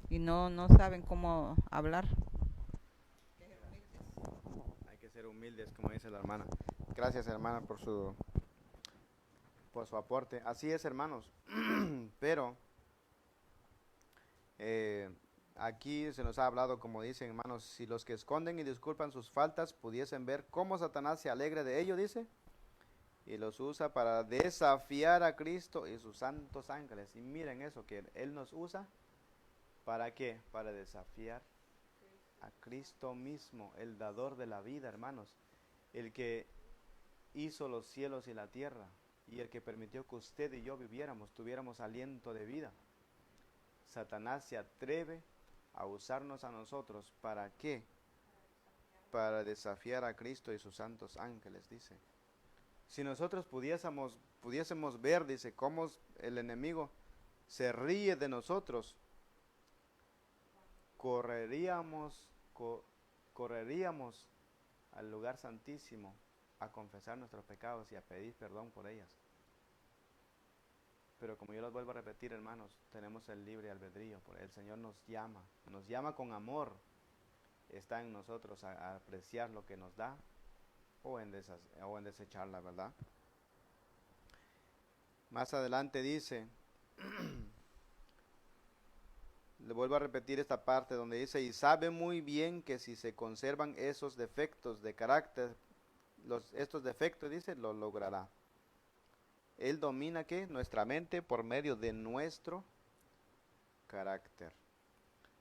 y no saben cómo hablar. Hay que ser humildes, como dice la hermana. Gracias, hermana, por su aporte. Así es, hermanos. Pero aquí se nos ha hablado, como dicen, hermanos, si los que esconden y disculpan sus faltas pudiesen ver cómo Satanás se alegra de ello, dice, y los usa para desafiar a Cristo y sus santos ángeles. Y miren eso, que Él nos usa, ¿para qué? Para desafiar a Cristo mismo, el dador de la vida, hermanos, el que hizo los cielos y la tierra, y el que permitió que usted y yo viviéramos, tuviéramos aliento de vida. Satanás se atreve a usarnos a nosotros, ¿para qué? Para desafiar a Cristo y sus santos ángeles, dice. Si nosotros pudiésemos ver, dice, cómo el enemigo se ríe de nosotros, correríamos al lugar santísimo a confesar nuestros pecados y a pedir perdón por ellas. Pero como yo les vuelvo a repetir, hermanos, tenemos el libre albedrío. El Señor nos llama con amor. Está en nosotros a apreciar lo que nos da o en desecharla, ¿verdad? Más adelante dice, Le vuelvo a repetir esta parte donde dice, y sabe muy bien que si se conservan esos defectos de carácter, estos defectos, dice, lo logrará. Él domina, ¿qué? Nuestra mente por medio de nuestro carácter.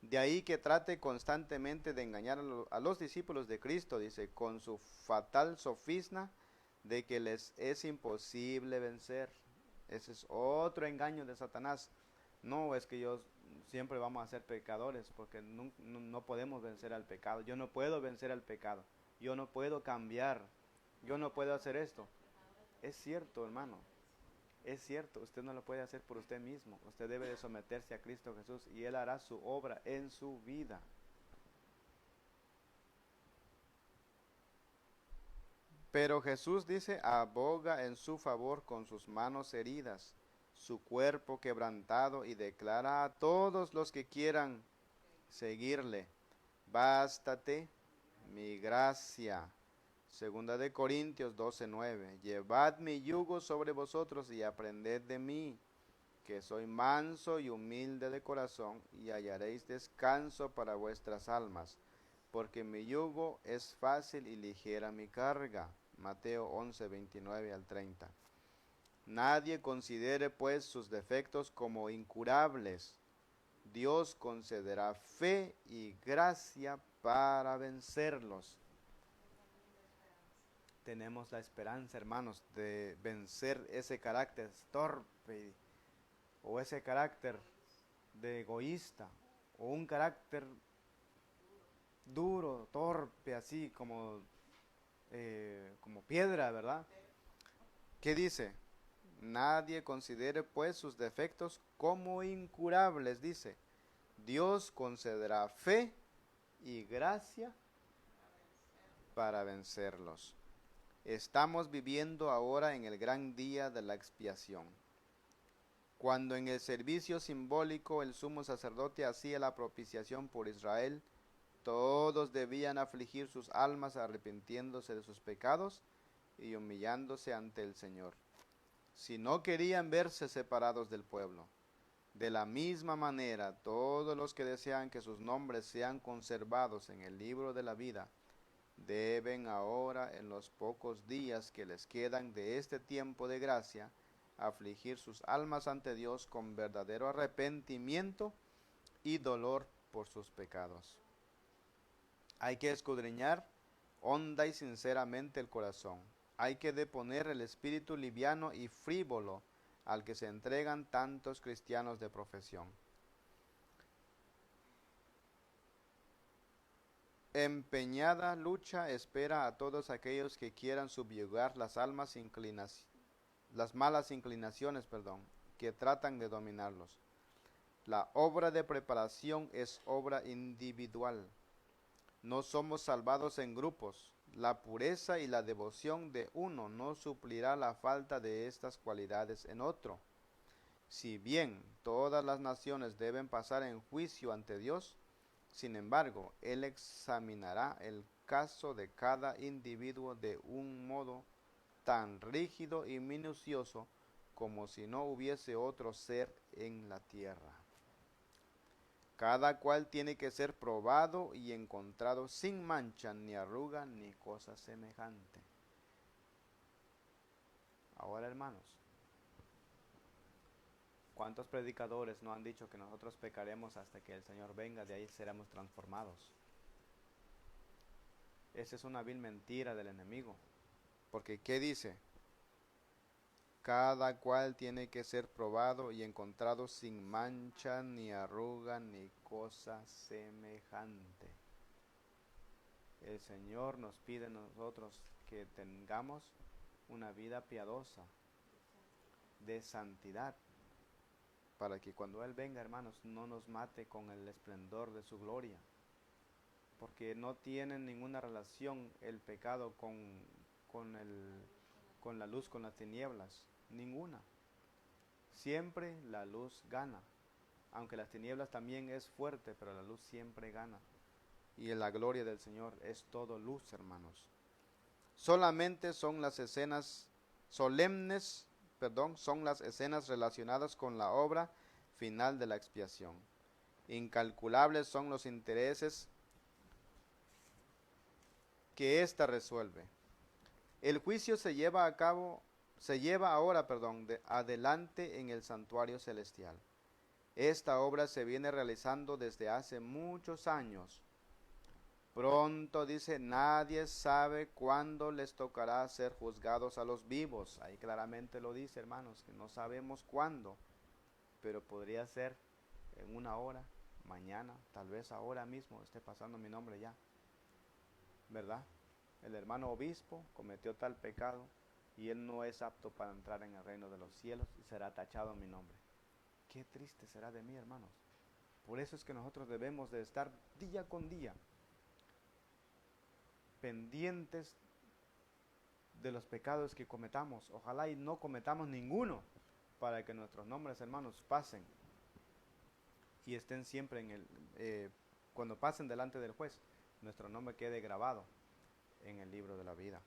De ahí que trate constantemente de engañar a los discípulos de Cristo, dice, con su fatal sofisma de que les es imposible vencer. Ese es otro engaño de Satanás. No, es que yo siempre vamos a ser pecadores porque no podemos vencer al pecado. Yo no puedo vencer al pecado. Yo no puedo cambiar. Yo no puedo hacer esto. Es cierto, hermano. Es cierto, usted no lo puede hacer por usted mismo. Usted debe de someterse a Cristo Jesús y Él hará su obra en su vida. Pero Jesús dice, aboga en su favor con sus manos heridas, su cuerpo quebrantado, y declara a todos los que quieran seguirle, bástate mi gracia. Segunda de Corintios 12:9, llevad mi yugo sobre vosotros y aprended de mí, que soy manso y humilde de corazón, y hallaréis descanso para vuestras almas, porque mi yugo es fácil y ligera mi carga. Mateo 11:29 al 30. Nadie considere pues sus defectos como incurables. Dios concederá fe y gracia para vencerlos. Tenemos la esperanza, hermanos, de vencer ese carácter torpe o ese carácter de egoísta o un carácter duro, torpe, así como piedra, ¿verdad? ¿Qué dice? Nadie considere pues sus defectos como incurables, dice. Dios concederá fe y gracia para vencerlos. Estamos viviendo ahora en el gran día de la expiación, cuando en el servicio simbólico el sumo sacerdote hacía la propiciación por Israel. Todos debían afligir sus almas arrepintiéndose de sus pecados y humillándose ante el Señor, si no querían verse separados del pueblo. De la misma manera, todos los que desean que sus nombres sean conservados en el libro de la vida, deben ahora, en los pocos días que les quedan de este tiempo de gracia, afligir sus almas ante Dios con verdadero arrepentimiento y dolor por sus pecados. Hay que escudriñar honda y sinceramente el corazón. Hay que deponer el espíritu liviano y frívolo al que se entregan tantos cristianos de profesión. Empeñada lucha espera a todos aquellos que quieran subyugar las malas inclinaciones, que tratan de dominarlos. La obra de preparación es obra individual. No somos salvados en grupos. La pureza y la devoción de uno no suplirá la falta de estas cualidades en otro. Si bien todas las naciones deben pasar en juicio ante Dios, sin embargo, Él examinará el caso de cada individuo de un modo tan rígido y minucioso como si no hubiese otro ser en la tierra. Cada cual tiene que ser probado y encontrado sin mancha, ni arruga, ni cosa semejante. Ahora, hermanos, ¿cuántos predicadores no han dicho que nosotros pecaremos hasta que el Señor venga? De ahí seremos transformados. Esa es una vil mentira del enemigo. Porque ¿qué dice? Cada cual tiene que ser probado y encontrado sin mancha, ni arruga, ni cosa semejante. El Señor nos pide a nosotros que tengamos una vida piadosa, de santidad, para que cuando Él venga, hermanos, no nos mate con el esplendor de su gloria, porque no tiene ninguna relación el pecado con la luz, con las tinieblas, ninguna. Siempre la luz gana, aunque las tinieblas también es fuerte, pero la luz siempre gana. Y la gloria del Señor es todo luz, hermanos. Solamente son las escenas solemnes, son las escenas relacionadas con la obra final de la expiación. Incalculables son los intereses que ésta resuelve. El juicio se lleva ahora, adelante en el santuario celestial. Esta obra se viene realizando desde hace muchos años. Pronto, dice, nadie sabe cuándo les tocará ser juzgados a los vivos. Ahí claramente lo dice, hermanos, que no sabemos cuándo, pero podría ser en una hora, mañana, tal vez ahora mismo esté pasando mi nombre ya, ¿verdad? El hermano obispo cometió tal pecado y él no es apto para entrar en el reino de los cielos y será tachado mi nombre. Qué triste será de mí, hermanos. Por eso es que nosotros debemos de estar día con día pendientes de los pecados que cometamos. Ojalá y no cometamos ninguno, para que nuestros nombres, hermanos, pasen y estén siempre cuando pasen delante del juez, nuestro nombre quede grabado en el libro de la vida.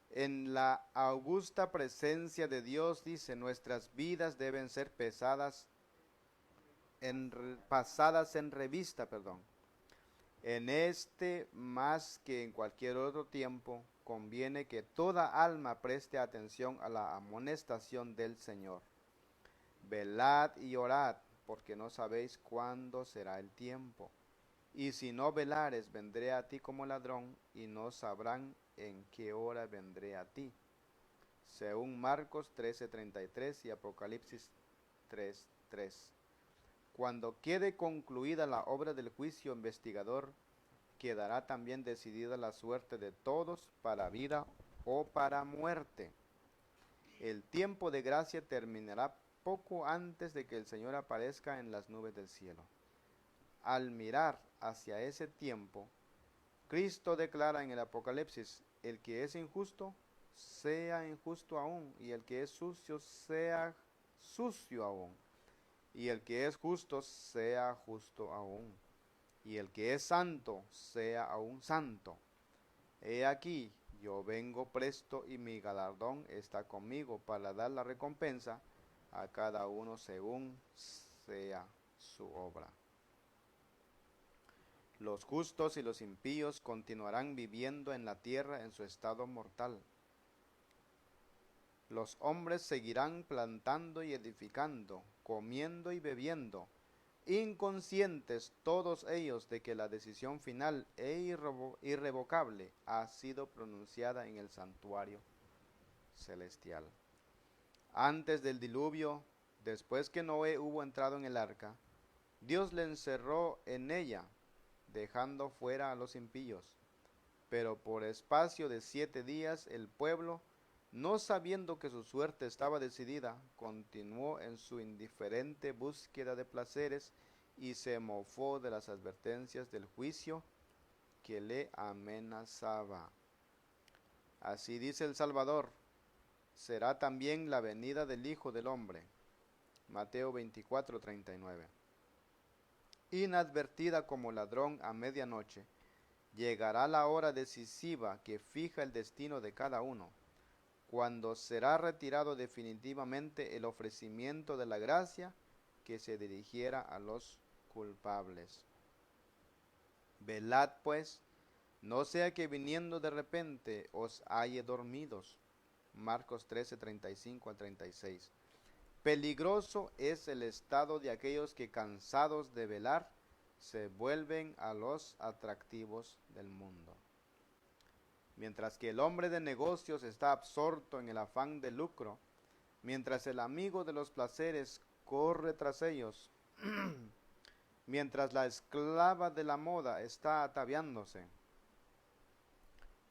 En la augusta presencia de Dios, dice, nuestras vidas deben ser pasadas en revista. En este, más que en cualquier otro tiempo, conviene que toda alma preste atención a la amonestación del Señor. Velad y orad, porque no sabéis cuándo será el tiempo. Y si no velares, vendré a ti como ladrón, y no sabrán en qué hora vendré a ti. Según Marcos 13:33 y Apocalipsis 3:3. Cuando quede concluida la obra del juicio investigador, quedará también decidida la suerte de todos para vida o para muerte. El tiempo de gracia terminará poco antes de que el Señor aparezca en las nubes del cielo. Al mirar hacia ese tiempo, Cristo declara en el Apocalipsis, el que es injusto, sea injusto aún, y el que es sucio, sea sucio aún. Y el que es justo, sea justo aún. Y el que es santo, sea aún santo. He aquí, yo vengo presto y mi galardón está conmigo para dar la recompensa a cada uno según sea su obra. Los justos y los impíos continuarán viviendo en la tierra en su estado mortal. Los hombres seguirán plantando y edificando, comiendo y bebiendo, inconscientes todos ellos de que la decisión final e irrevocable ha sido pronunciada en el santuario celestial. Antes del diluvio, después que Noé hubo entrado en el arca, Dios le encerró en ella, dejando fuera a los impíos. Pero por espacio de 7 días el pueblo, no sabiendo que su suerte estaba decidida, continuó en su indiferente búsqueda de placeres y se mofó de las advertencias del juicio que le amenazaba. Así dice el Salvador, será también la venida del Hijo del Hombre. Mateo 24:39. Inadvertida como ladrón a medianoche, llegará la hora decisiva que fija el destino de cada uno, cuando será retirado definitivamente el ofrecimiento de la gracia que se dirigiera a los culpables. Velad pues, no sea que viniendo de repente os halle dormidos. Marcos 13:35-36. Peligroso es el estado de aquellos que cansados de velar se vuelven a los atractivos del mundo. Mientras que el hombre de negocios está absorto en el afán de lucro, mientras el amigo de los placeres corre tras ellos, mientras la esclava de la moda está ataviándose,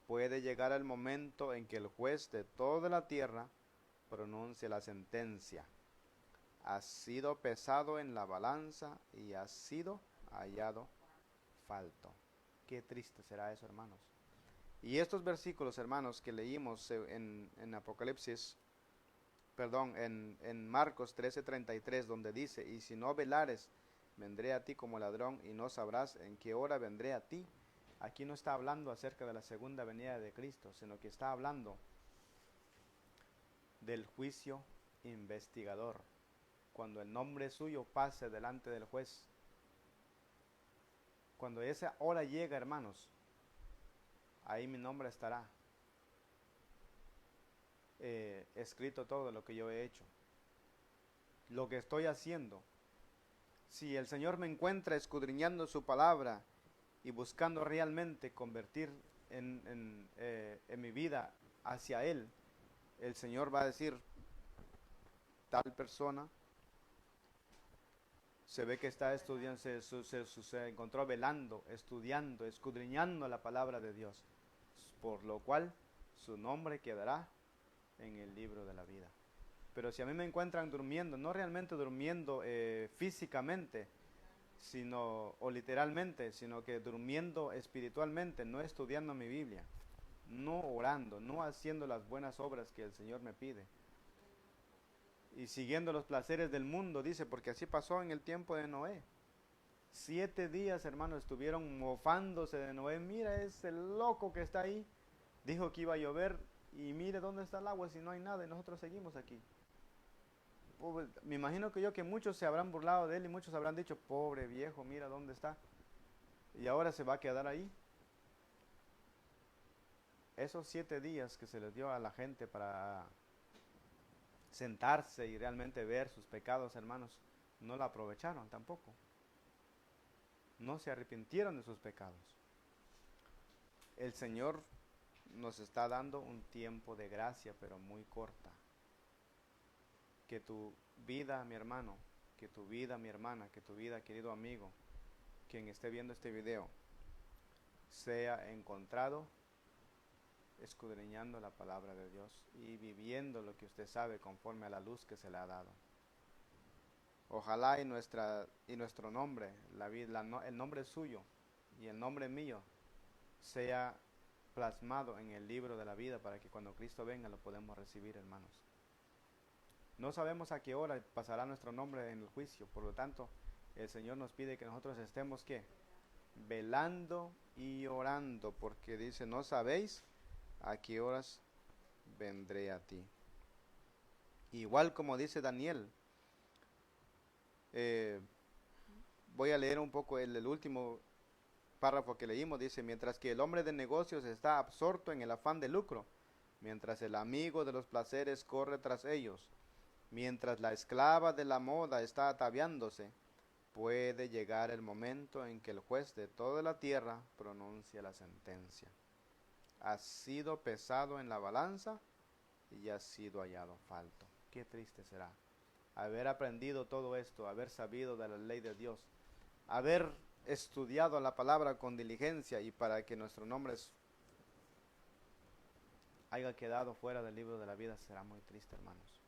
puede llegar el momento en que el juez de toda la tierra pronuncie la sentencia. Has sido pesado en la balanza y has sido hallado falto. Qué triste será eso, hermanos. Y estos versículos, hermanos, que leímos en Marcos 13:33, donde dice, y si no velares, vendré a ti como ladrón y no sabrás en qué hora vendré a ti. Aquí no está hablando acerca de la segunda venida de Cristo, sino que está hablando del juicio investigador. cuando el nombre suyo pase delante del juez, cuando esa hora llega, hermanos, ahí mi nombre estará escrito todo lo que yo he hecho, lo que estoy haciendo. Si el Señor me encuentra escudriñando su palabra y buscando realmente convertir en mi vida hacia Él, el Señor va a decir, tal persona se ve que está estudiando, se encontró velando, estudiando, escudriñando la palabra de Dios, por lo cual su nombre quedará en el libro de la vida. Pero si a mí me encuentran durmiendo, no realmente durmiendo físicamente, o literalmente, sino que durmiendo espiritualmente, no estudiando mi Biblia, no orando, no haciendo las buenas obras que el Señor me pide, y siguiendo los placeres del mundo, dice, porque así pasó en el tiempo de Noé. 7 días, hermanos, estuvieron mofándose de Noé. Mira ese loco que está ahí, dijo que iba a llover, y mire dónde está el agua si no hay nada, y nosotros seguimos aquí. Me imagino que muchos se habrán burlado de él, y muchos habrán dicho, pobre viejo, mira dónde está, y ahora se va a quedar ahí. Esos 7 días que se les dio a la gente para sentarse y realmente ver sus pecados, hermanos, no lo aprovecharon tampoco. No se arrepintieron de sus pecados. El Señor nos está dando un tiempo de gracia, pero muy corta. Que tu vida, mi hermano, que tu vida, mi hermana, que tu vida, querido amigo, quien esté viendo este video, sea encontrado escudriñando la palabra de Dios y viviendo lo que usted sabe conforme a la luz que se le ha dado. Ojalá y nuestro nombre, el nombre suyo y el nombre mío sea plasmado en el libro de la vida, para que cuando Cristo venga lo podamos recibir, hermanos. No sabemos a qué hora pasará nuestro nombre en el juicio, por lo tanto el Señor nos pide que nosotros estemos ¿qué? Velando y orando, porque dice, no sabéis a qué horas vendré a ti. Igual como dice Daniel, voy a leer un poco el último párrafo que leímos. Dice, mientras que el hombre de negocios está absorto en el afán de lucro, mientras el amigo de los placeres corre tras ellos, mientras la esclava de la moda está ataviándose, puede llegar el momento en que el juez de toda la tierra pronuncia la sentencia. Has sido pesado en la balanza y has sido hallado falto. Qué triste será haber aprendido todo esto, haber sabido de la ley de Dios, haber estudiado la palabra con diligencia, y para que nuestro nombre haya quedado fuera del libro de la vida, será muy triste, hermanos.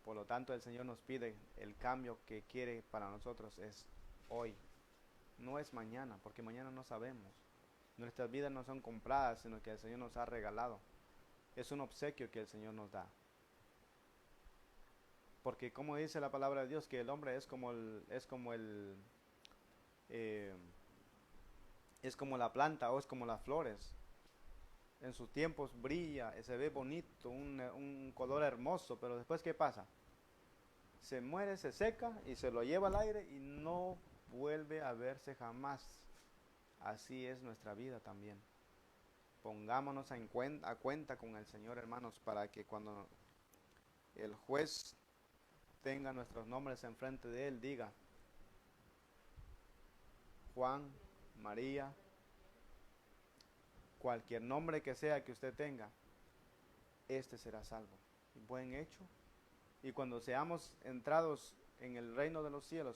Por lo tanto, el Señor nos pide el cambio que quiere para nosotros es hoy, no es mañana, porque mañana no sabemos. Nuestras vidas no son compradas, sino que el Señor nos ha regalado. Es un obsequio que el Señor nos da. Porque como dice la palabra de Dios, que el hombre es como la planta, o es como las flores. En sus tiempos brilla, se ve bonito, un color hermoso, pero después ¿qué pasa? Se muere, se seca y se lo lleva al aire y no vuelve a verse jamás. Así es nuestra vida también. Pongámonos a cuenta con el Señor, hermanos, para que cuando el juez tenga nuestros nombres enfrente de él, diga, Juan, María, cualquier nombre que sea que usted tenga, este será salvo. Buen hecho. Y cuando seamos entrados en el reino de los cielos,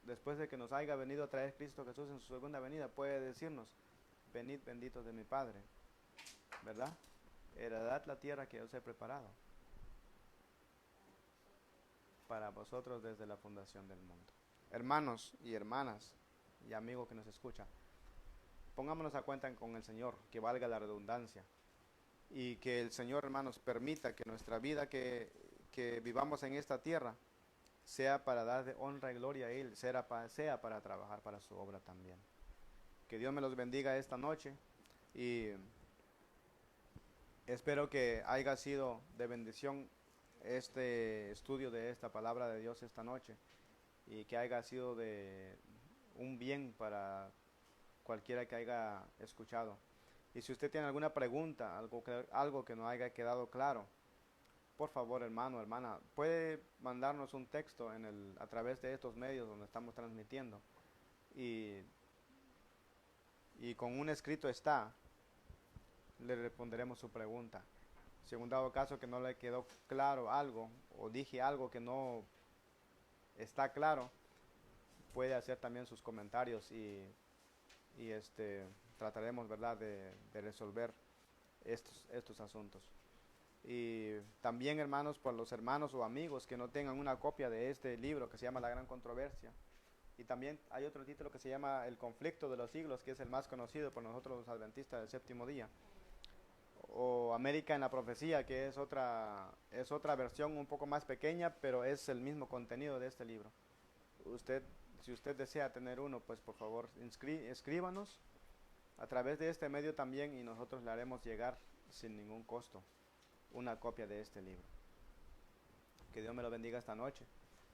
después de que nos haya venido a traer Cristo Jesús en su segunda venida, puede decirnos, venid benditos de mi Padre, ¿verdad? Heredad la tierra que os he preparado para vosotros desde la fundación del mundo. Hermanos y hermanas y amigos que nos escuchan, pongámonos a cuenta con el Señor, que valga la redundancia, y que el Señor, hermanos, permita que nuestra vida que vivamos en esta tierra sea para dar de honra y gloria a Él, sea para trabajar para su obra también. Que Dios me los bendiga esta noche, y espero que haya sido de bendición este estudio de esta palabra de Dios esta noche y que haya sido de un bien para cualquiera que haya escuchado. Y si usted tiene alguna pregunta, algo que no haya quedado claro, por favor, hermano, hermana, puede mandarnos un texto a través de estos medios donde estamos transmitiendo. Y, y con un escrito le responderemos su pregunta. Si en un dado caso que no le quedó claro algo, o dije algo que no está claro, puede hacer también sus comentarios y trataremos, ¿verdad?, de resolver estos asuntos. Y también, hermanos, por los hermanos o amigos que no tengan una copia de este libro que se llama La Gran Controversia. Y también hay otro título que se llama El Conflicto de los Siglos, que es el más conocido por nosotros los adventistas del séptimo día. O América en la Profecía, que es otra versión un poco más pequeña, pero es el mismo contenido de este libro. Si usted desea tener uno, pues por favor escríbanos a través de este medio también y nosotros le haremos llegar sin ningún costo una copia de este libro. Que Dios me lo bendiga esta noche.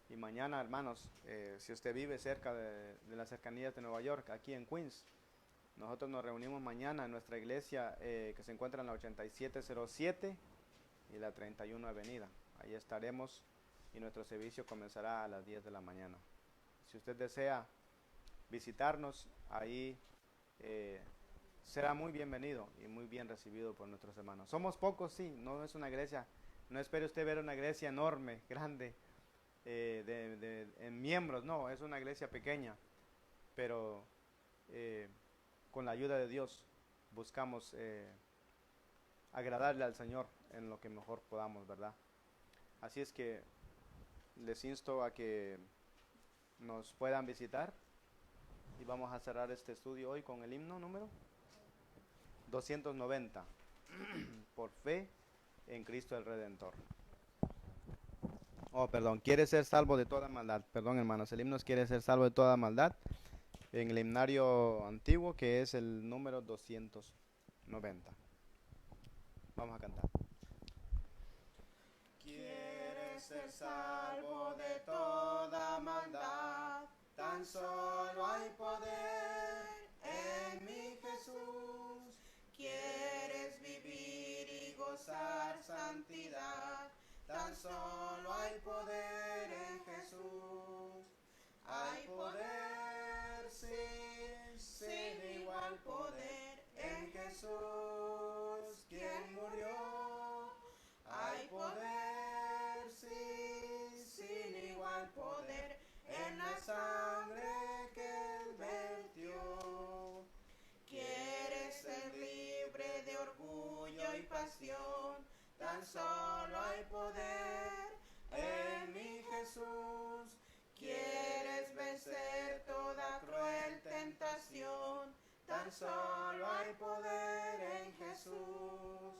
Y mañana, hermanos, si usted vive cerca de las cercanías de Nueva York, aquí en Queens, nosotros nos reunimos mañana en nuestra iglesia que se encuentra en la 8707 y la 31 Avenida. Ahí estaremos y nuestro servicio comenzará a las 10 de la mañana. Si usted desea visitarnos, ahí será muy bienvenido y muy bien recibido por nuestros hermanos. Somos pocos, sí, no es una iglesia, no espere usted ver una iglesia enorme, grande, en miembros, no, es una iglesia pequeña, pero con la ayuda de Dios buscamos agradarle al Señor en lo que mejor podamos, ¿verdad? Así es que les insto a que nos puedan visitar y vamos a cerrar este estudio hoy con el himno número 290, por fe en Cristo el Redentor. Oh, perdón, quiere ser salvo de toda maldad. Perdón, hermanos, el himno quiere ser salvo de toda maldad. En el himnario antiguo, que es el número 290. Vamos a cantar. Quieres ser salvo de toda maldad, tan solo hay poder en mi Jesús. Quieres vivir y gozar santidad, tan solo hay poder en Jesús. Hay poder, sí, sin igual poder en Jesús, quien murió. Hay poder, sí, sin igual poder en la sangre que Él vertió. Quieres ser libre de orgullo y pasión, tan solo hay poder en mi Jesús. Quieres vencer toda cruel tentación, tan solo hay poder en Jesús.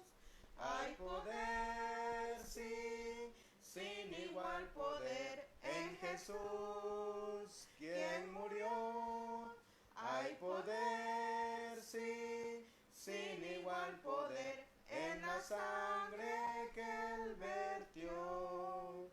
Hay poder, sí, sin igual poder en Jesús, quien murió. Hay poder, sí, sin igual poder en la sangre que Él vertió.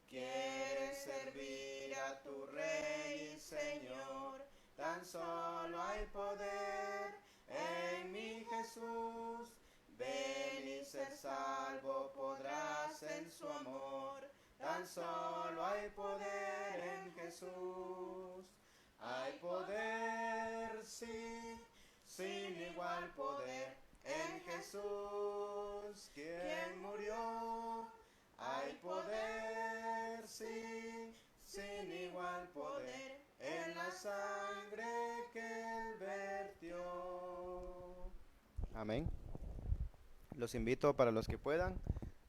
Quieres servir a tu Rey y Señor, tan solo hay poder en mi Jesús. Ven y ser salvo podrás en su amor, tan solo hay poder en Jesús. Hay poder, sí, sin igual poder en Jesús, quien murió. Hay poder, sí, sin igual poder en la sangre que Él vertió. Amén. Los invito, para los que puedan,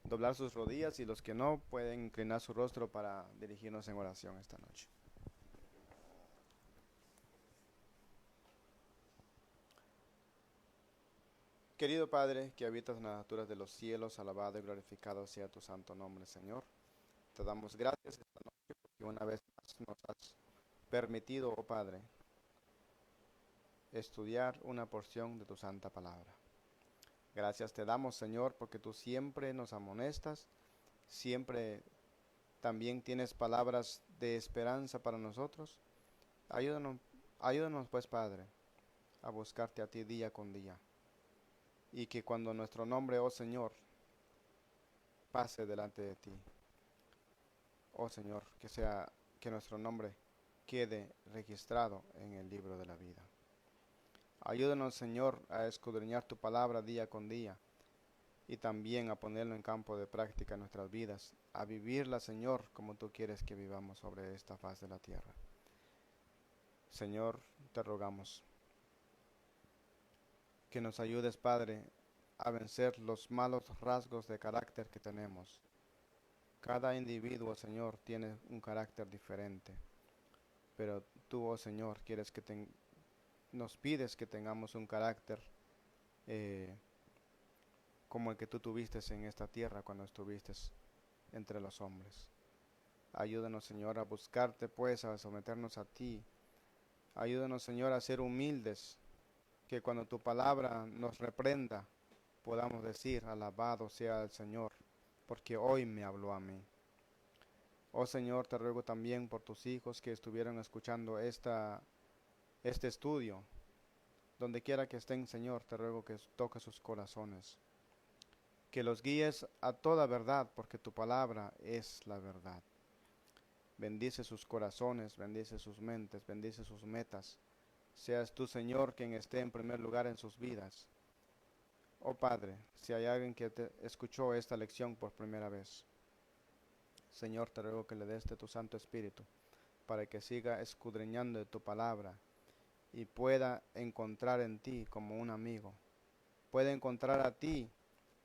doblar sus rodillas, y los que no, pueden inclinar su rostro para dirigirnos en oración esta noche. Querido Padre, que habitas en las alturas de los cielos, alabado y glorificado sea tu santo nombre, Señor. Te damos gracias esta noche porque una vez más nos has permitido, oh Padre, estudiar una porción de tu santa palabra. Gracias te damos, Señor, porque tú siempre nos amonestas siempre también tienes palabras de esperanza para nosotros. Ayúdanos pues, Padre, a buscarte a ti día con día. Y que cuando nuestro nombre, oh Señor, pase delante de ti, oh Señor, que nuestro nombre quede registrado en el libro de la vida. Ayúdanos, Señor, a escudriñar tu palabra día con día y también a ponerlo en campo de práctica en nuestras vidas, a vivirla, Señor, como tú quieres que vivamos sobre esta faz de la tierra. Señor, te rogamos que nos ayudes, Padre, a vencer los malos rasgos de carácter que tenemos. Cada individuo, Señor, tiene un carácter diferente, pero tú, oh Señor, nos pides que tengamos un carácter como el que tú tuviste en esta tierra cuando estuviste entre los hombres. Ayúdanos, Señor, a buscarte, pues, a someternos a ti. Ayúdanos, Señor, a ser humildes, que cuando tu palabra nos reprenda, podamos decir, alabado sea el Señor, porque hoy me habló a mí. Oh Señor, te ruego también por tus hijos que estuvieron escuchando este estudio. Donde quiera que estén, Señor, te ruego que toque sus corazones, que los guíes a toda verdad, porque tu palabra es la verdad. Bendice sus corazones, bendice sus mentes, bendice sus metas. Seas tú, Señor, quien esté en primer lugar en sus vidas. Oh Padre, si hay alguien que escuchó esta lección por primera vez, Señor, te ruego que le des de tu Santo Espíritu, para que siga escudriñando de tu palabra y pueda encontrar en ti como un amigo. Puede encontrar a ti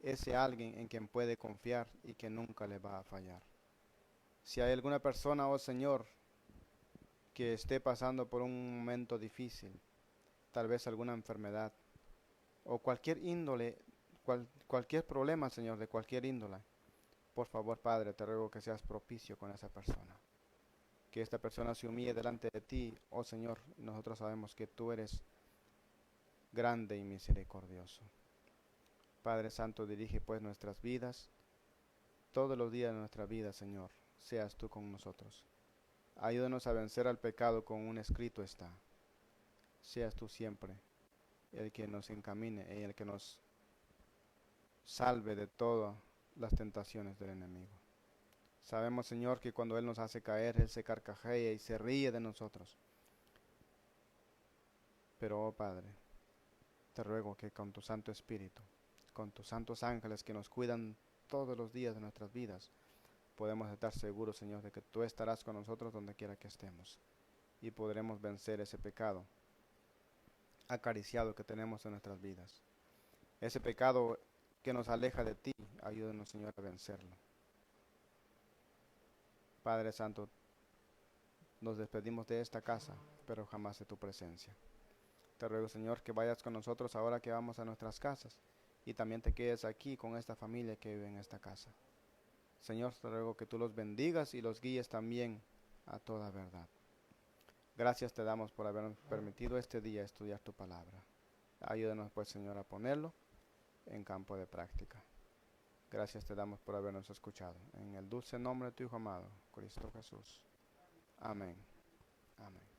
ese alguien en quien puede confiar y que nunca le va a fallar. Si hay alguna persona, oh Señor, que esté pasando por un momento difícil, tal vez alguna enfermedad o cualquier índole, cualquier problema, Señor, de cualquier índole, por favor, Padre, te ruego que seas propicio con esa persona. Que esta persona se humille delante de ti, oh Señor. Nosotros sabemos que tú eres grande y misericordioso. Padre Santo, dirige pues nuestras vidas, todos los días de nuestra vida, Señor, seas tú con nosotros. Ayúdanos a vencer al pecado con un escrito está. Seas tú siempre el que nos encamine y el que nos salve de todas las tentaciones del enemigo. Sabemos, Señor, que cuando Él nos hace caer, Él se carcajea y se ríe de nosotros. Pero, oh Padre, te ruego que con tu Santo Espíritu, con tus santos ángeles que nos cuidan todos los días de nuestras vidas, podemos estar seguros, Señor, de que tú estarás con nosotros donde quiera que estemos y podremos vencer ese pecado acariciado que tenemos en nuestras vidas. Ese pecado que nos aleja de ti, ayúdanos, Señor, a vencerlo. Padre Santo, nos despedimos de esta casa, pero jamás de tu presencia. Te ruego, Señor, que vayas con nosotros ahora que vamos a nuestras casas y también te quedes aquí con esta familia que vive en esta casa. Señor, te ruego que tú los bendigas y los guíes también a toda verdad. Gracias te damos por habernos permitido este día estudiar tu palabra. Ayúdanos pues, Señor, a ponerlo en campo de práctica. Gracias te damos por habernos escuchado. En el dulce nombre de tu Hijo amado, Cristo Jesús. Amén. Amén.